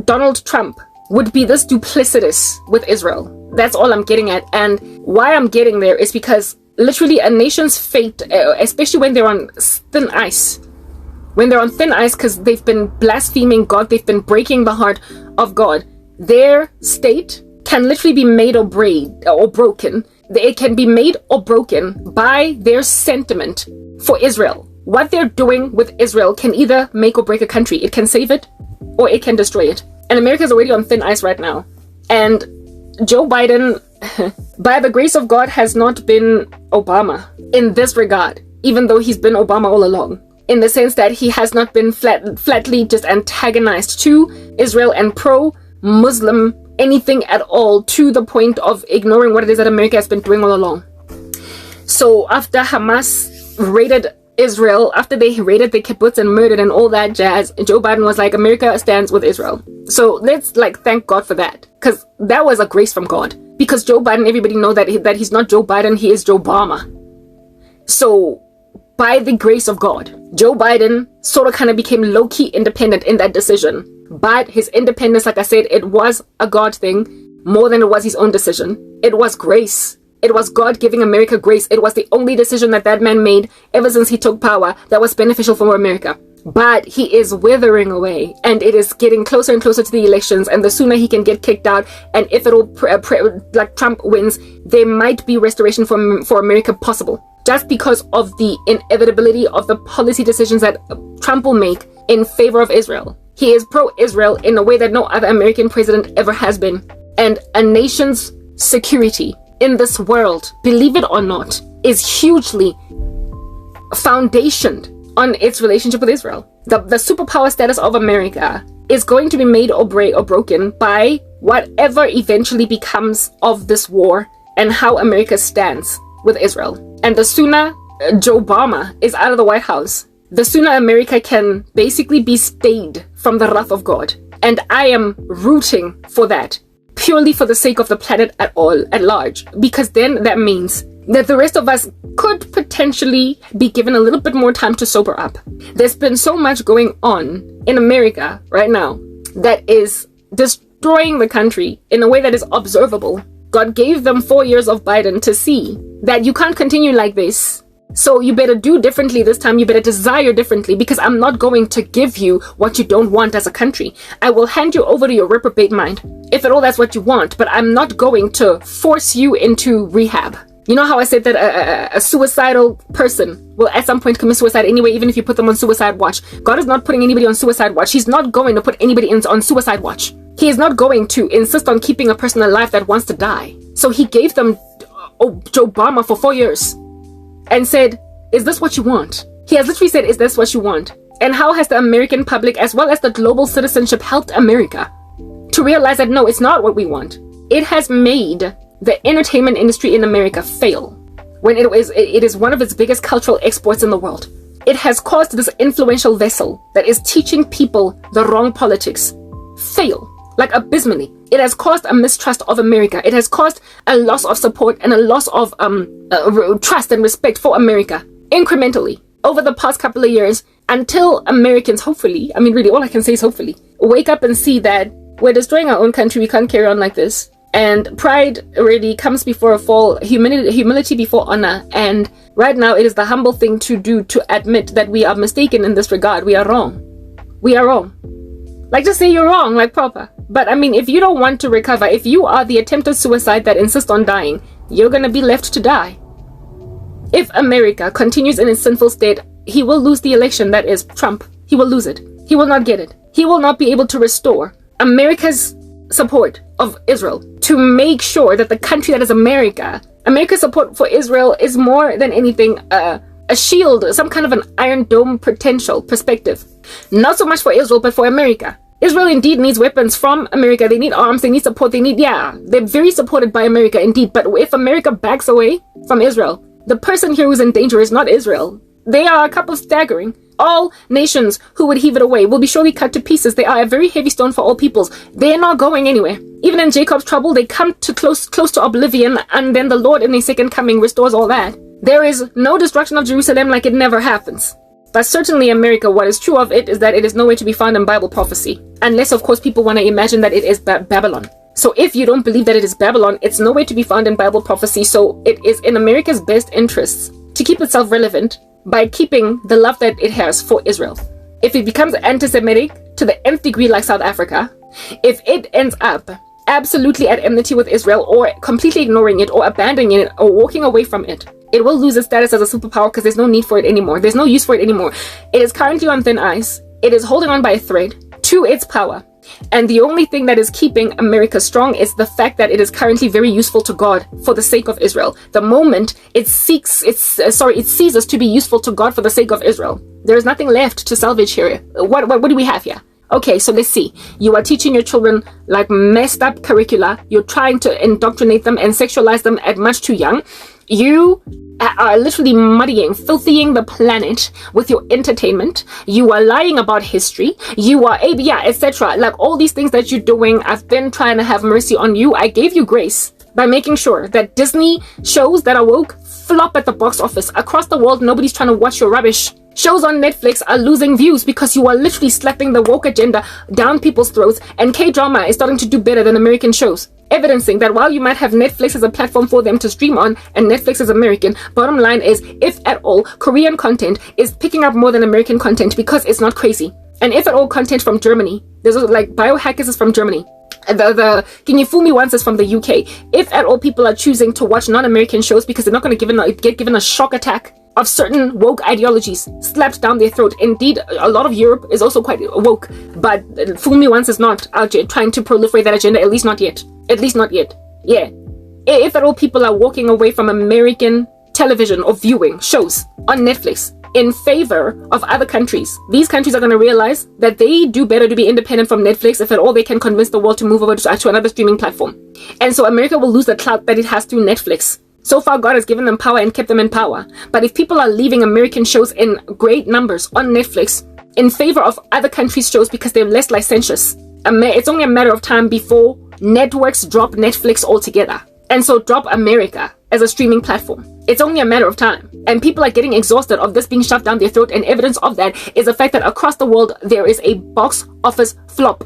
A: Donald Trump would be this duplicitous with Israel. That's all I'm getting at. And why I'm getting there is because literally a nation's fate, especially when they're on thin ice, because they've been blaspheming God, they've been breaking the heart of God, their state can literally be made or broken. It can be made or broken by their sentiment for Israel. What they're doing with Israel can either make or break a country. It can save it or it can destroy it. And America's already on thin ice right now. And Joe Biden, by the grace of God, has not been Obama in this regard, even though he's been Obama all along, in the sense that he has not been flatly just antagonized to Israel and pro-Muslim anything at all, to the point of ignoring what it is that America has been doing all along. So after Hamas raided Israel, after they raided the kibbutz and murdered and all that jazz, Joe Biden was like, America stands with Israel. So let's thank God for that, because that was a grace from God. Because Joe Biden, everybody know that he's not Joe Biden, he is Joe Obama. So by the grace of God, Joe Biden sort of kind of became low-key independent in that decision. But his independence, like I said, it was a God thing more than it was his own decision. It was grace. It was God giving America grace. It was the only decision that man made ever since he took power that was beneficial for America. But he is withering away, and it is getting closer and closer to the elections, and the sooner he can get kicked out, and if it all like Trump wins, there might be restoration for America possible, just because of the inevitability of the policy decisions that Trump will make in favor of Israel. He is pro-Israel in a way that no other American president ever has been. And a nation's security in this world, believe it or not, is hugely foundationed on its relationship with Israel. The superpower status of America is going to be made or broken by whatever eventually becomes of this war and how America stands with Israel. And the sooner Joe Obama is out of the White House, the sooner America can basically be stayed from the wrath of God. And I am rooting for that, purely for the sake of the planet at large, because then that means that the rest of us could potentially be given a little bit more time to sober up. There's been so much going on in America right now that is destroying the country in a way that is observable. God gave them 4 years of Biden to see that you can't continue like this. So you better do differently this time. You better desire differently, because I'm not going to give you what you don't want as a country. I will hand you over to your reprobate mind, if at all that's what you want, but I'm not going to force you into rehab. You know how I said that a suicidal person will at some point commit suicide anyway, even if you put them on suicide watch. God is not putting anybody on suicide watch. He's not going to put anybody on suicide watch. He is not going to insist on keeping a person alive that wants to die. So he gave them Joe Obama for 4 years and said, is this what you want? He has literally said, is this what you want? And how has the American public as well as the global citizenship helped America to realize that no, it's not what we want? It has made the entertainment industry in America fail when it is one of its biggest cultural exports in the world. It has caused this influential vessel that is teaching people the wrong politics fail, like abysmally. It has caused a mistrust of America. It has caused a loss of support and a loss of trust and respect for America incrementally over the past couple of years, until Americans, hopefully, I mean really all I can say is hopefully, wake up and see that we're destroying our own country. We can't carry on like this. And pride already comes before a fall, humility before honor. And right now it is the humble thing to do to admit that we are mistaken in this regard. We are wrong. We are wrong. Like, just say you're wrong, like proper. But I mean, if you don't want to recover, if you are the attempted suicide that insists on dying, you're gonna be left to die. If America continues in its sinful state, he will lose the election. That is Trump. He will lose it. He will not get it. He will not be able to restore America's support of Israel to make sure that the country that is America's support for Israel is more than anything a shield, some kind of an Iron Dome potential perspective. Not so much for Israel, but for America. Israel indeed needs weapons from America. They need arms, they need support, they're very supported by America indeed. But if America backs away from Israel, the person here who's in danger is not Israel. They are a couple staggering. All nations who would heave it away will be surely cut to pieces. They are a very heavy stone for all peoples. They are not going anywhere. Even in Jacob's trouble, they come to close to oblivion, and then the Lord in a second coming restores all that. There is no destruction of Jerusalem, like it never happens. But certainly America, what is true of it is that it is nowhere to be found in Bible prophecy. Unless, of course, people want to imagine that it is Babylon. So if you don't believe that it is Babylon, it's nowhere to be found in Bible prophecy. So it is in America's best interests to keep itself relevant by keeping the love that it has for Israel. If it becomes anti-Semitic to the nth degree like South Africa, if it ends up absolutely at enmity with Israel or completely ignoring it or abandoning it or walking away from it, it will lose its status as a superpower because there's no need for it anymore. There's no use for it anymore. It is currently on thin ice. It is holding on by a thread to its power. And the only thing that is keeping America strong is the fact that it is currently very useful to God for the sake of Israel. The moment it ceases to be useful to God for the sake of Israel, there is nothing left to salvage here. What do we have here? Okay, so let's see. You are teaching your children like messed up curricula. You're trying to indoctrinate them and sexualize them at much too young. You are literally muddying, filthying the planet with your entertainment. You are lying about history. You are etc. Like all these things that you're doing, I've been trying to have mercy on you. I gave you grace by making sure that Disney shows that are woke flop at the box office. Across the world, nobody's trying to watch your rubbish. Shows on Netflix are losing views because you are literally slapping the woke agenda down people's throats, and K-drama is starting to do better than American shows, evidencing that while you might have Netflix as a platform for them to stream on, and Netflix is American, bottom line is, if at all, Korean content is picking up more than American content because it's not crazy. And if at all, content from Germany, there's like Biohackers is from Germany. The Can You Fool Me Once is from the UK. If at all people are choosing to watch non-American shows because they're not going to get given a shock attack of certain woke ideologies slapped down their throat. Indeed, a lot of Europe is also quite woke, but Fool Me Once is not out yet trying to proliferate that agenda, at least not yet. At least not yet. Yeah. If at all people are walking away from American television or viewing shows on Netflix in favor of other countries, these countries are going to realize that they do better to be independent from Netflix if at all they can convince the world to move over to another streaming platform. And so America will lose the clout that it has through Netflix. So far, God has given them power and kept them in power. But if people are leaving American shows in great numbers on Netflix in favor of other countries' shows because they're less licentious, it's only a matter of time before networks drop Netflix altogether. And so drop America as a streaming platform. It's only a matter of time. And people are getting exhausted of this being shoved down their throat. And evidence of that is the fact that across the world, there is a box office flop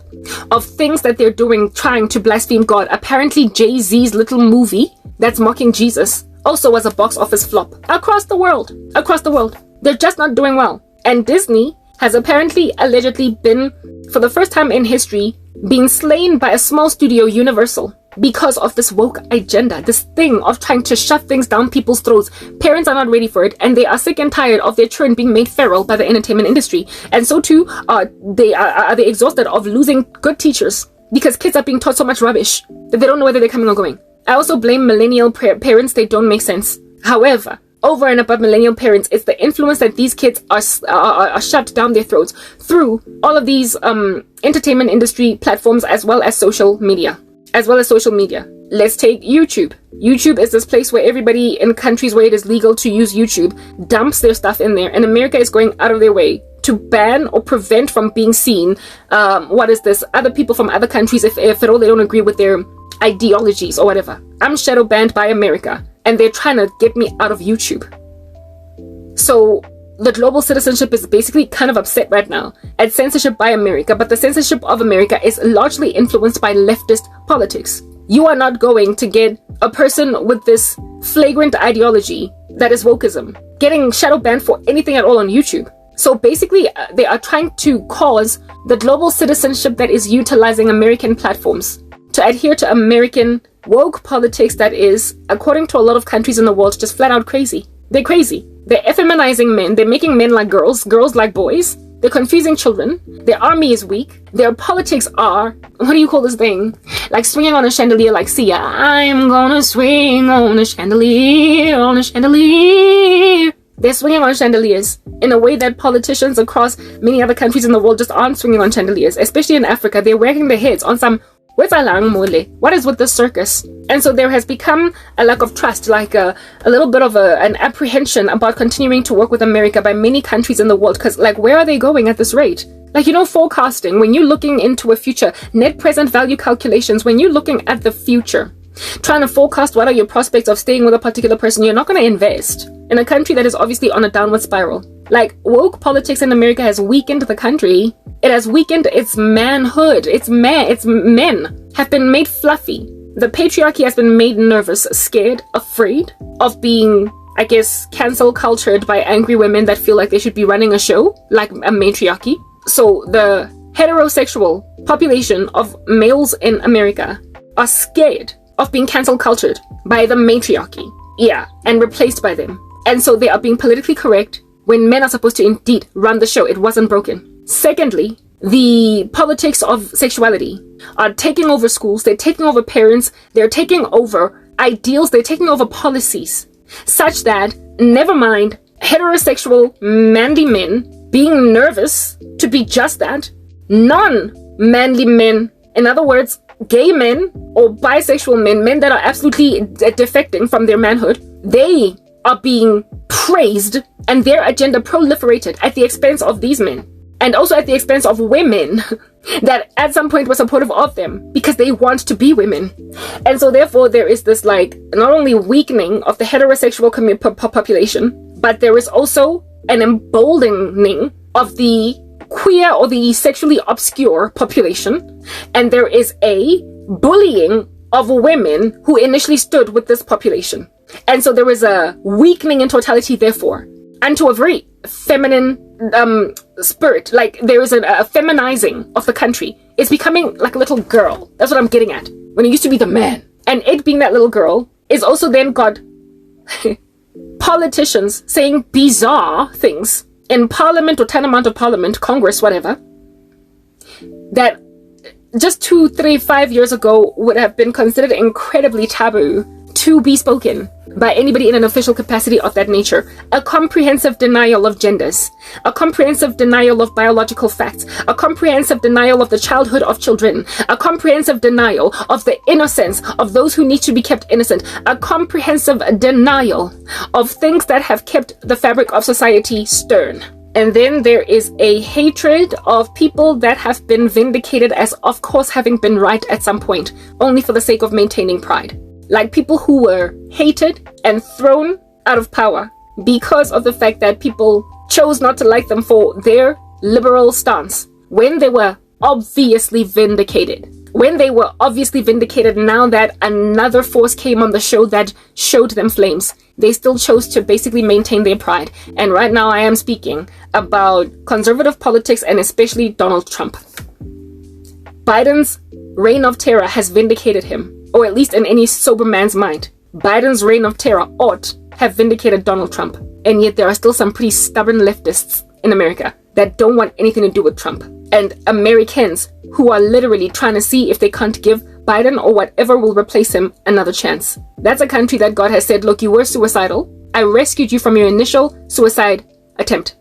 A: of things that they're doing trying to blaspheme God. Apparently, Jay-Z's little movie that's mocking Jesus also was a box office flop across the world. Across the world. They're just not doing well. And Disney has apparently, allegedly been, for the first time in history, being slain by a small studio, Universal, because of this woke agenda, this thing of trying to shove things down people's throats. Parents are not ready for it, and they are sick and tired of their children being made feral by the entertainment industry. And so too are they exhausted of losing good teachers because kids are being taught so much rubbish that they don't know whether they're coming or going. I also blame millennial parents. They don't make sense. However, over and above millennial parents, it's the influence that these kids are shoved down their throats through all of these entertainment industry platforms, as well as social media. Let's take YouTube. YouTube is this place where everybody in countries where it is legal to use YouTube dumps their stuff in there, and America is going out of their way to ban or prevent from being seen other people from other countries if at all they don't agree with their ideologies or whatever. I'm shadow banned by America, and they're trying to get me out of YouTube. So the global citizenship is basically kind of upset right now at censorship by America, but the censorship of America is largely influenced by leftist politics. You are not going to get a person with this flagrant ideology that is wokeism getting shadow banned for anything at all on YouTube. So basically, they are trying to cause the global citizenship that is utilizing American platforms to adhere to American woke politics that is, according to a lot of countries in the world, just flat out crazy. They're crazy. They're effeminizing men. They're making men like girls, girls like boys. They're confusing children. Their army is weak. Their politics are, what do you call this thing? Like swinging on a chandelier, like, see, I'm gonna swing on a chandelier, on a chandelier. They're swinging on chandeliers in a way that politicians across many other countries in the world just aren't swinging on chandeliers, especially in Africa. They're wagging their heads on some, what is with this circus? And so there has become a lack of trust, like a little bit of an apprehension about continuing to work with America by many countries in the world, because like, where are they going at this rate? Like, forecasting, when you're looking into a future, net present value calculations, when you're looking at the future, trying to forecast what are your prospects of staying with a particular person, you're not going to invest in a country that is obviously on a downward spiral. Like, woke politics in America has weakened the country. It has weakened its manhood. Its men have been made fluffy. The patriarchy has been made nervous, scared, afraid of being, I guess, cancel cultured by angry women that feel like they should be running a show, like a matriarchy. So the heterosexual population of males in America are scared of being cancel cultured by the matriarchy. Yeah, and replaced by them. And so they are being politically correct when men are supposed to indeed run the show. It wasn't broken. Secondly, the politics of sexuality are taking over schools. They're taking over parents. They're taking over ideals. They're taking over policies such that, never mind heterosexual manly men being nervous to be just that, non-manly men, in other words, gay men or bisexual men that are absolutely defecting from their manhood, they are being praised and their agenda proliferated at the expense of these men, and also at the expense of women that at some point were supportive of them because they want to be women. And so therefore there is this, like, not only weakening of the heterosexual population, but there is also an emboldening of the queer or the sexually obscure population, and there is a bullying of women who initially stood with this population. And so there is a weakening in totality, therefore, and to a very feminine spirit. Like, there is a feminizing of the country. It's becoming like a little girl. That's what I'm getting at. When it used to be the man. And it being that little girl is also then got politicians saying bizarre things in parliament or tantamount of parliament, Congress, whatever, that just 2, 3, 5 years ago would have been considered incredibly taboo to be spoken by anybody in an official capacity of that nature. A comprehensive denial of genders, a comprehensive denial of biological facts, a comprehensive denial of the childhood of children, a comprehensive denial of the innocence of those who need to be kept innocent, a comprehensive denial of things that have kept the fabric of society stern. And then there is a hatred of people that have been vindicated as, of course, having been right at some point, only for the sake of maintaining pride. Like people who were hated and thrown out of power because of the fact that people chose not to like them for their liberal stance when they were obviously vindicated. When they were obviously vindicated, now that another force came on the show that showed them flames, they still chose to basically maintain their pride. And right now I am speaking about conservative politics and especially Donald Trump. Biden's reign of terror has vindicated him, or at least in any sober man's mind. Biden's reign of terror ought have vindicated Donald Trump. And yet there are still some pretty stubborn leftists in America that don't want anything to do with Trump. and Americans who are literally trying to see if they can't give Biden or whatever will replace him another chance. That's a country that God has said, look, you were suicidal. I rescued you from your initial suicide attempt.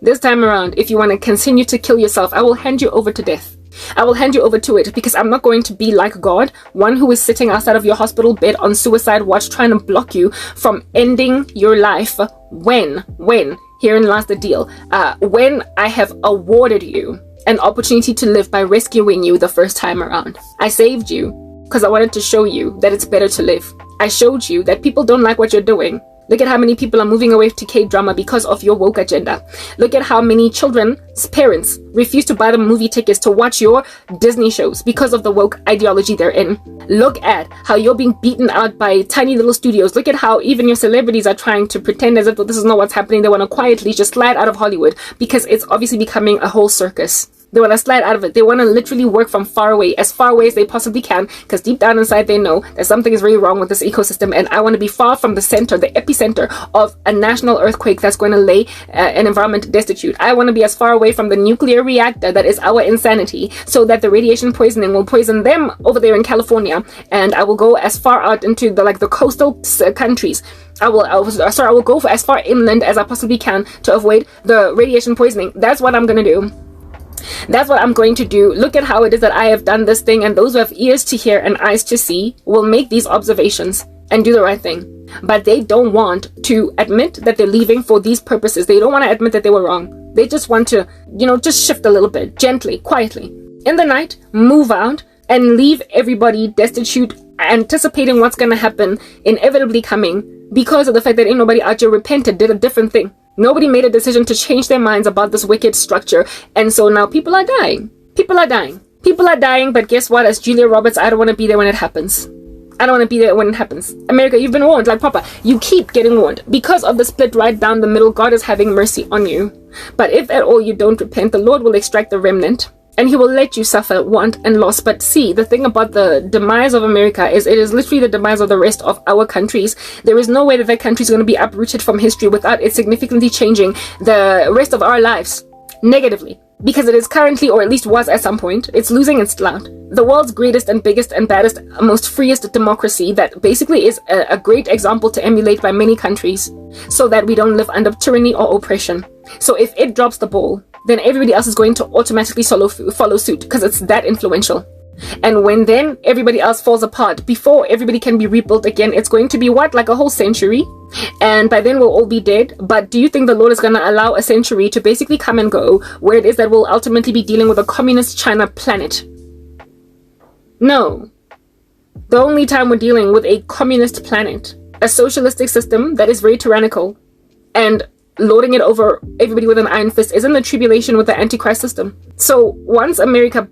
A: This time around, if you want to continue to kill yourself, I will hand you over to death. I will hand you over to it, because I'm not going to be like God, one who is sitting outside of your hospital bed on suicide watch trying to block you from ending your life when, herein lies the deal, when I have awarded you an opportunity to live by rescuing you the first time around. I saved you because I wanted to show you that it's better to live. I showed you that people don't like what you're doing. Look at how many people are moving away to K-drama because of your woke agenda. Look at how many children's parents refuse to buy them movie tickets to watch your Disney shows because of the woke ideology they're in. Look at how you're being beaten out by tiny little studios. Look at how even your celebrities are trying to pretend as if this is not what's happening. They want to quietly just slide out of Hollywood because it's obviously becoming a whole circus. They want to slide out of it. They want to literally work from far away as they possibly can, because deep down inside they know that something is really wrong with this ecosystem, and I want to be far from the center, the epicenter of a national earthquake that's going to lay an environment destitute. I want to be as far away from the nuclear reactor that is our insanity, so that the radiation poisoning will poison them over there in California, and I will go as far out into the coastal countries. I will go for as far inland as I possibly can to avoid the radiation poisoning. That's what I'm going to do. That's what I'm going to do. Look at how it is that I have done this thing, and those who have ears to hear and eyes to see will make these observations and do the right thing. But they don't want to admit that they're leaving for these purposes. They don't want to admit that they were wrong. They just want to, just shift a little bit, gently, quietly. In the night, move out and leave everybody destitute, anticipating what's going to happen, inevitably coming, because of the fact that ain't nobody out here repented, did a different thing. Nobody made a decision to change their minds about this wicked structure. And so now people are dying. People are dying. But guess what? As Julia Roberts, I don't want to be there when it happens. I don't want to be there when it happens. America, you've been warned, like proper. You keep getting warned. Because of the split right down the middle, God is having mercy on you. But if at all you don't repent, the Lord will extract the remnant, and he will let you suffer want and loss. But see, the thing about the demise of America is it is literally the demise of the rest of our countries. There is no way that country is going to be uprooted from history without it significantly changing the rest of our lives negatively. Because it is currently, or at least was at some point, it's losing its clout. The world's greatest and biggest and baddest, most freest democracy that basically is a great example to emulate by many countries, so that we don't live under tyranny or oppression. So if it drops the ball, then everybody else is going to automatically follow suit, because it's that influential. And when then everybody else falls apart, before everybody can be rebuilt again, it's going to be like a whole century, and by then we'll all be dead. But do you think the Lord is going to allow a century to basically come and go, where it is that we'll ultimately be dealing with a communist China planet? No. The only time we're dealing with a communist planet, a socialistic system that is very tyrannical and lording it over everybody with an iron fist, is in the tribulation with the Antichrist system. So once America,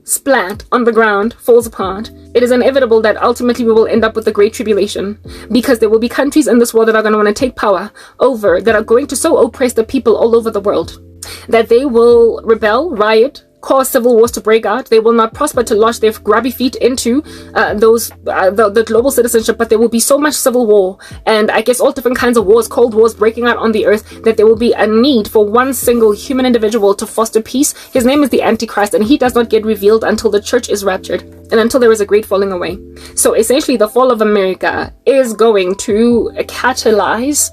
A: splat on the ground, falls apart, it is inevitable that ultimately we will end up with the Great Tribulation, because there will be countries in this world that are going to want to take power over, that are going to so oppress the people all over the world that they will rebel, riot, cause civil wars to break out. They will not prosper to launch their grubby feet into the global citizenship, but there will be so much civil war, and I guess all different kinds of wars, cold wars breaking out on the earth, that there will be a need for one single human individual to foster peace. His name is the Antichrist, and he does not get revealed until the church is raptured, and until there is a great falling away. So essentially the fall of America is going to catalyze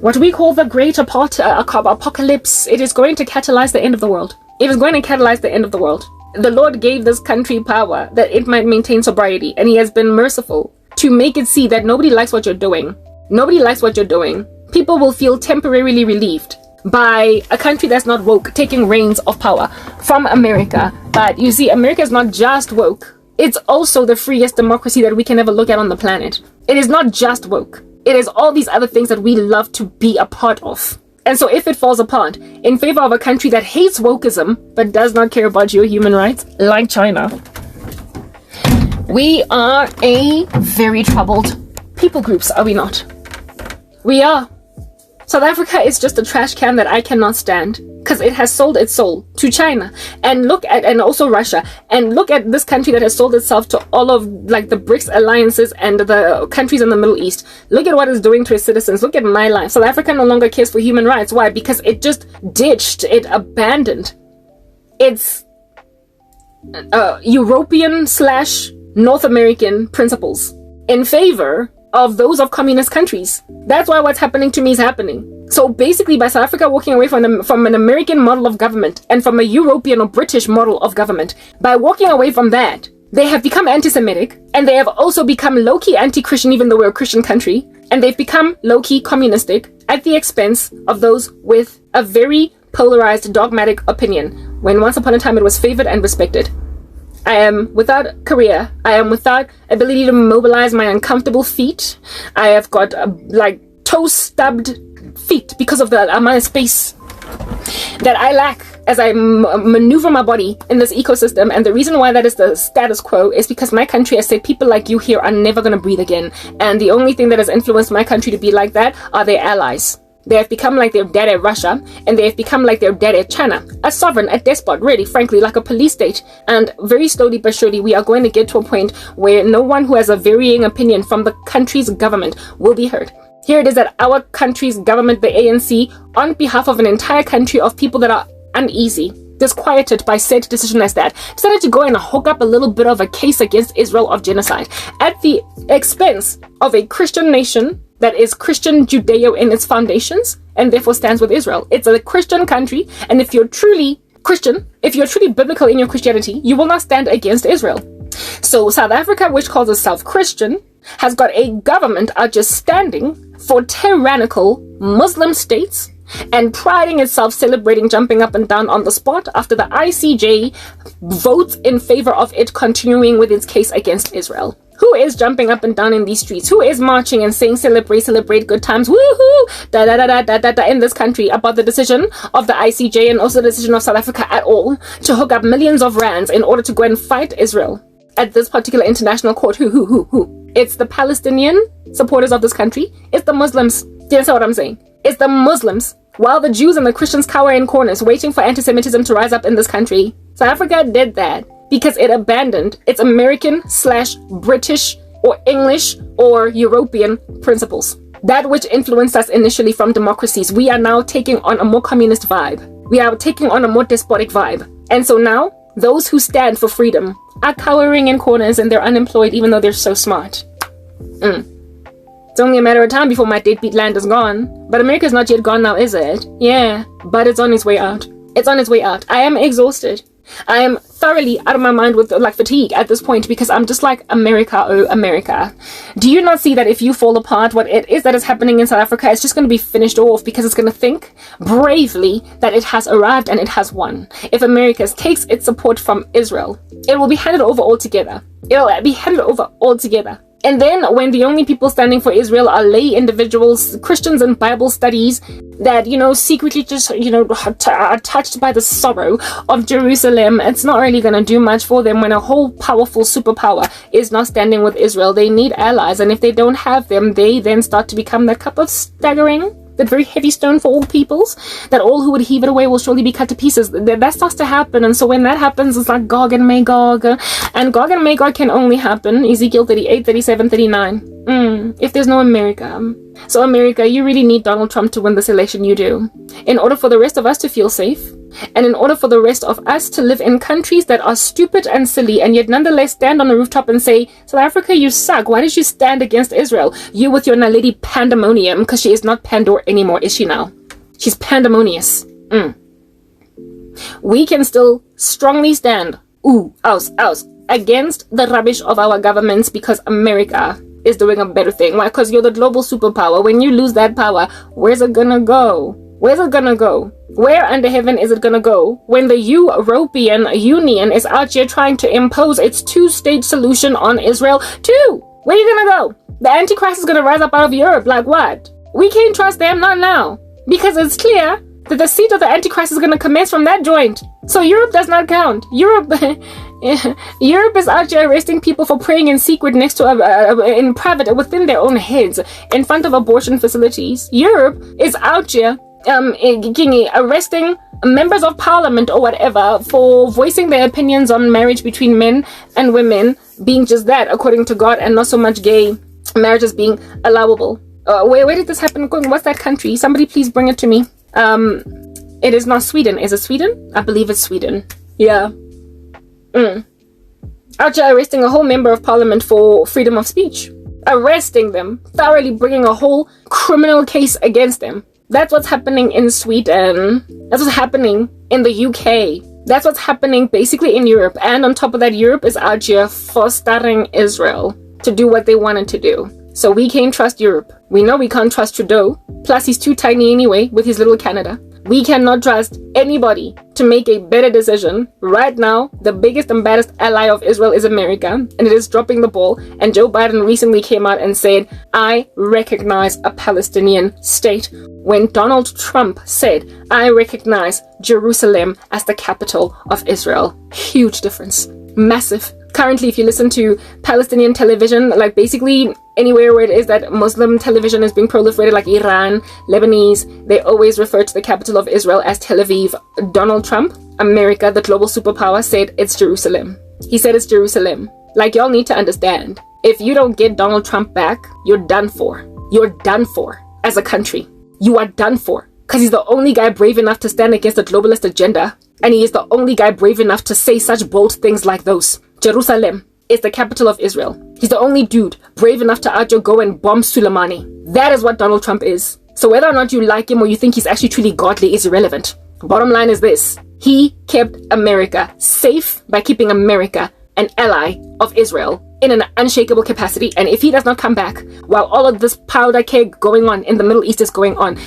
A: what we call the great apocalypse. It is going to catalyze the end of the world. It is going to catalyze the end of the world. The Lord gave this country power that it might maintain sobriety, and he has been merciful to make it see that nobody likes what you're doing. Nobody likes what you're doing. People will feel temporarily relieved by a country that's not woke taking reins of power from America. But you see, America is not just woke. It's also the freest democracy that we can ever look at on the planet. It is not just woke. It is all these other things that we love to be a part of. And so if it falls apart in favor of a country that hates wokeism but does not care about your human rights, like China, we are a very troubled people groups, are we not? We are. South Africa is just a trash can that I cannot stand, because it has sold its soul to China, and also Russia, and look at this country that has sold itself to all of the BRICS alliances and the countries in the Middle East. Look at what it's doing to its citizens. Look at my life. South Africa no longer cares for human rights. Why? Because it just ditched, it abandoned It's European / North American principles in favor of those of communist countries. That's why what's happening to me is happening. So basically, by South Africa walking away from an American model of government and from a European or British model of government, by walking away from that, they have become anti-Semitic, and they have also become low-key anti-Christian, even though we're a Christian country, and they've become low-key communistic at the expense of those with a very polarized, dogmatic opinion, when once upon a time it was favored and respected. I am without career. I am without ability to mobilize my uncomfortable feet. I have got toe-stubbed feet because of the amount of space that I lack as I maneuver my body in this ecosystem. And the reason why that is the status quo is because my country has said people like you here are never going to breathe again. And the only thing that has influenced my country to be like that are their allies. They have become like their dad at Russia, and they have become like their dad at China. A sovereign, a despot, really, frankly, like a police state. And very slowly but surely, we are going to get to a point where no one who has a varying opinion from the country's government will be heard. Here it is that our country's government, the ANC, on behalf of an entire country of people that are uneasy, disquieted by said decision as that, decided to go and hook up a little bit of a case against Israel of genocide at the expense of a Christian nation that is Christian Judeo in its foundations and therefore stands with Israel. It's a Christian country, and if you're truly Christian, if you're truly biblical in your Christianity, you will not stand against Israel. So South Africa, which calls itself Christian, has got a government out just standing for tyrannical Muslim states and priding itself celebrating jumping up and down on the spot after the ICJ votes in favor of it continuing with its case against Israel. Who is jumping up and down in these streets? Who is marching and saying celebrate good times, woohoo, da da da da da da da in this country about the decision of the ICJ and also the decision of South Africa at all to hook up millions of rands in order to go and fight Israel at this particular international court? Who? It's the Palestinian supporters of this country. It's the Muslims. Do you understand what I'm saying? It's the Muslims. While the Jews and the Christians cower in corners waiting for anti-Semitism to rise up in this country. South Africa did that because it abandoned its American / British or English or European principles. That which influenced us initially from democracies. We are now taking on a more communist vibe. We are taking on a more despotic vibe. And so now, those who stand for freedom are cowering in corners and they're unemployed even though they're so smart. It's only a matter of time before my deadbeat land is gone. But America's not yet gone now, is it? Yeah, but it's on its way out. It's on its way out. I am exhausted. I am thoroughly out of my mind with fatigue at this point because I'm just like, America, oh America. Do you not see that if you fall apart, what it is that is happening in South Africa is just going to be finished off because it's going to think bravely that it has arrived and it has won. If America takes its support from Israel, it will be handed over altogether. It'll be handed over altogether. And then when the only people standing for Israel are lay individuals, Christians in Bible studies that, secretly just, are touched by the sorrow of Jerusalem, it's not really going to do much for them when a whole powerful superpower is not standing with Israel. They need allies. And if they don't have them, they then start to become that cup of staggering, that very heavy stone for all peoples, that all who would heave it away will surely be cut to pieces. That starts to happen. And so when that happens, it's like Gog and Magog. And Gog and Magog can only happen, Ezekiel 38, 37, 39, if there's no America. So America, you really need Donald Trump to win this election, you do. In order for the rest of us to feel safe, and in order for the rest of us to live in countries that are stupid and silly, and yet nonetheless stand on a rooftop and say, South Africa, you suck. Why did you stand against Israel? You with your Naledi pandemonium, because she is not Pandora anymore, is she now? She's pandemonious. We can still strongly stand, against the rubbish of our governments because America is doing a better thing. Why? Because you're the global superpower. When you lose that power, where's it gonna go? Where's it gonna go? Where under heaven is it gonna go when the European Union is out here trying to impose its two-state solution on Israel too? Where are you gonna go? The Antichrist is gonna rise up out of Europe. Like what? We can't trust them, not now. Because it's clear that the seat of the Antichrist is gonna commence from that joint. So Europe does not count. Europe is out here arresting people for praying in secret next to in private within their own heads in front of abortion facilities. Europe is out here arresting members of parliament or whatever for voicing their opinions on marriage between men and women being just that, according to God, and not so much gay marriages being allowable. Where did this happen? What's that country? Somebody please bring it to me. It is not Sweden. Is it Sweden? I believe it's Sweden. Yeah. Out here arresting a whole member of parliament for freedom of speech. Arresting them, thoroughly bringing a whole criminal case against them. That's what's happening in Sweden. That's what's happening in the UK. That's what's happening basically in Europe. And on top of that, Europe is out here fostering Israel to do what they wanted to do. So we can't trust Europe. We know we can't trust Trudeau. Plus, he's too tiny anyway with his little Canada. We cannot trust anybody to make a better decision. Right now, the biggest and baddest ally of Israel is America, and it is dropping the ball. And Joe Biden recently came out and said, I recognize a Palestinian state, when Donald Trump said, I recognize Jerusalem as the capital of Israel. Huge difference. Massive. Currently, if you listen to Palestinian television, like basically anywhere where it is that Muslim television is being proliferated, like Iran, Lebanese, they always refer to the capital of Israel as Tel Aviv. Donald Trump, America, the global superpower, said it's Jerusalem. He said it's Jerusalem. Like, y'all need to understand, if you don't get Donald Trump back, you're done for. You're done for as a country. You are done for. Because he's the only guy brave enough to stand against the globalist agenda. And he is the only guy brave enough to say such bold things like those. Jerusalem is the capital of Israel. He's the only dude brave enough to out go and bomb Soleimani. That is what Donald Trump is. So whether or not you like him or you think he's actually truly godly is irrelevant. Bottom line is this. He kept America safe by keeping America an ally of Israel in an unshakable capacity. And if he does not come back while all of this powder keg going on in the Middle East is going on,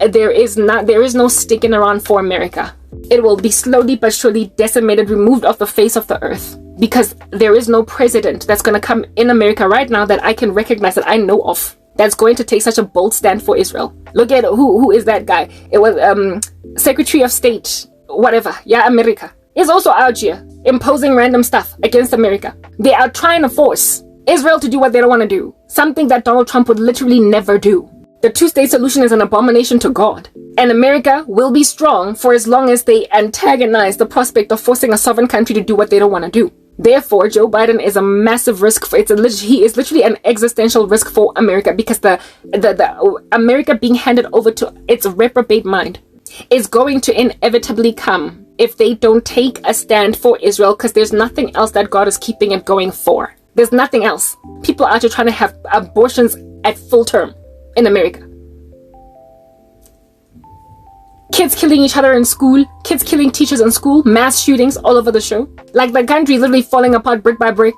A: there is no sticking around for America. It will be slowly but surely decimated, removed off the face of the earth. Because there is no president that's going to come in America right now that I can recognize, that I know of, that's going to take such a bold stand for Israel. Look at who is that guy. It was Secretary of State, whatever. Yeah, America is also out here imposing random stuff against America. They are trying to force Israel to do what they don't want to do. Something that Donald Trump would literally never do. The two-state solution is an abomination to God. And America will be strong for as long as they antagonize the prospect of forcing a sovereign country to do what they don't want to do. Therefore, Joe Biden is a massive risk for he is literally an existential risk for America, because the America being handed over to its reprobate mind is going to inevitably come if they don't take a stand for Israel, because there's nothing else that God is keeping it going for. There's nothing else. People are just trying to have abortions at full term in America. Kids killing each other in school, kids killing teachers in school, mass shootings all over the show. Like, the country is literally falling apart brick by brick,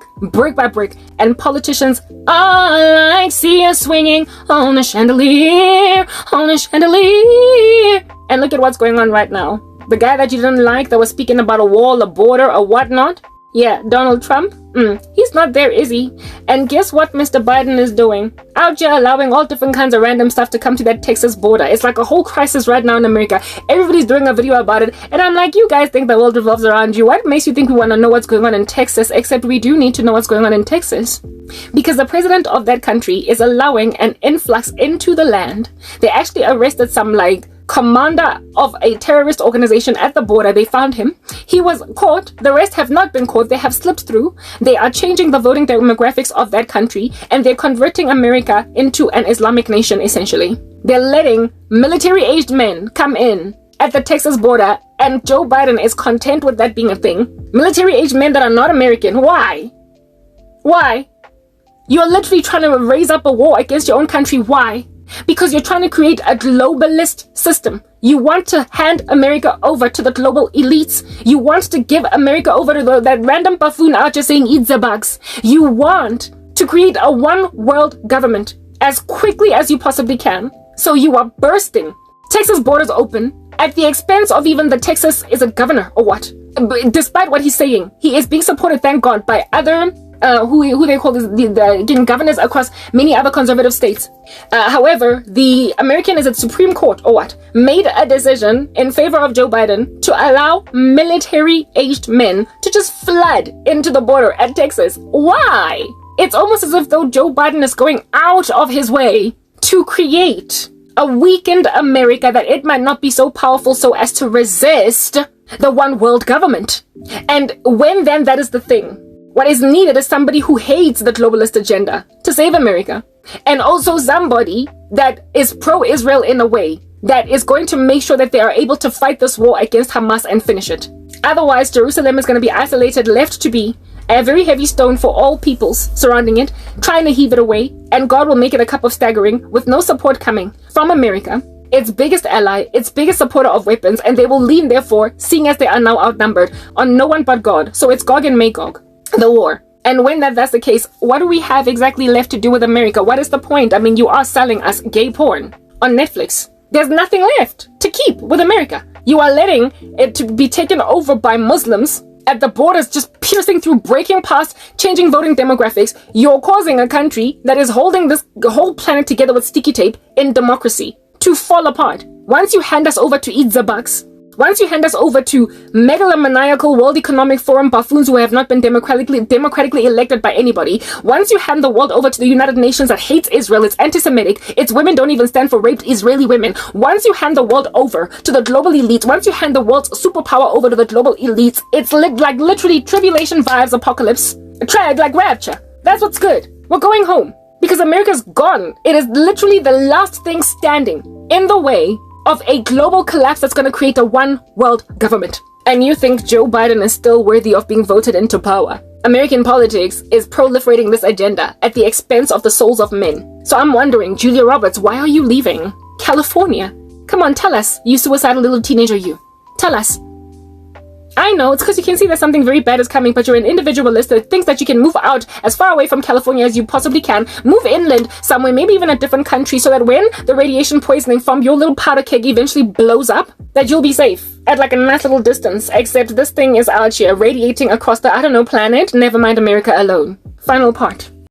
A: and politicians are like seers swinging on a chandelier, on a chandelier. And look at what's going on right now. The guy that you didn't like, that was speaking about a wall, a border, or whatnot. Yeah, Donald Trump. He's not there, is he? And guess what Mr. Biden is doing? Out here allowing all different kinds of random stuff to come to that Texas border. It's like a whole crisis right now in America. Everybody's doing a video about it. And I'm like, you guys think the world revolves around you. What makes you think we want to know what's going on in Texas? Except we do need to know what's going on in Texas. Because the president of that country is allowing an influx into the land. They actually arrested some, commander of a terrorist organization at the border. They found him. He was caught. The rest have not been caught. They have slipped through. They are changing the voting demographics of that country, and they're converting America into an Islamic nation, essentially. They're letting military-aged men come in at the Texas border, and Joe Biden is content with that being a thing. Military-aged men that are not American. Why? Why? You're literally trying to raise up a war against your own country. Why? Because you're trying to create a globalist system. You want to hand America over to the global elites. You want to give America over to that random buffoon out just saying eat the bugs. You want to create a one world government as quickly as you possibly can. So you are bursting Texas borders open at the expense of even the Texas is a governor or what. Despite what he's saying, he is being supported, thank God, by other who they call the governors across many other conservative states. However, the American, is it Supreme Court or what, made a decision in favor of Joe Biden to allow military-aged men to just flood into the border at Texas. Why? It's almost as if though Joe Biden is going out of his way to create a weakened America, that it might not be so powerful so as to resist the one world government. And when then that is the thing, what is needed is somebody who hates the globalist agenda to save America. And also somebody that is pro-Israel in a way that is going to make sure that they are able to fight this war against Hamas and finish it. Otherwise, Jerusalem is going to be isolated, left to be a very heavy stone for all peoples surrounding it, trying to heave it away, and God will make it a cup of staggering with no support coming from America, its biggest ally, its biggest supporter of weapons, and they will lean, therefore, seeing as they are now outnumbered, on no one but God. So it's Gog and Magog, the war. And when that's the case, what do we have exactly left to do with America? What is the point? I mean, you are selling us gay porn on Netflix. There's nothing left to keep with America. You are letting it to be taken over by Muslims at the borders, just piercing through, breaking past, changing voting demographics. You're causing a country that is holding this whole planet together with sticky tape in democracy to fall apart. Once you hand us over to eat the bucks, once you hand us over to megalomaniacal World Economic Forum buffoons who have not been democratically elected by anybody, once you hand the world over to the United Nations that hates Israel, it's anti-Semitic, its women don't even stand for raped Israeli women, once you hand the world over to the global elite, once you hand the world's superpower over to the global elites, it's like literally tribulation vibes, apocalypse, like rapture. That's what's good. We're going home because America's gone. It is literally the last thing standing in the way of a global collapse that's going to create a one world government. And you think Joe Biden is still worthy of being voted into power? American politics is proliferating this agenda at the expense of the souls of men. So I'm wondering, Julia Roberts, why are you leaving California? Come on, tell us, you suicidal little teenager, you. Tell us. I know, it's because you can see that something very bad is coming, but you're an individualist that thinks that you can move out as far away from California as you possibly can, move inland somewhere, maybe even a different country, so that when the radiation poisoning from your little powder keg eventually blows up, that you'll be safe at like a nice little distance. Except this thing is out here radiating across the, I don't know, planet, never mind America alone. Final part.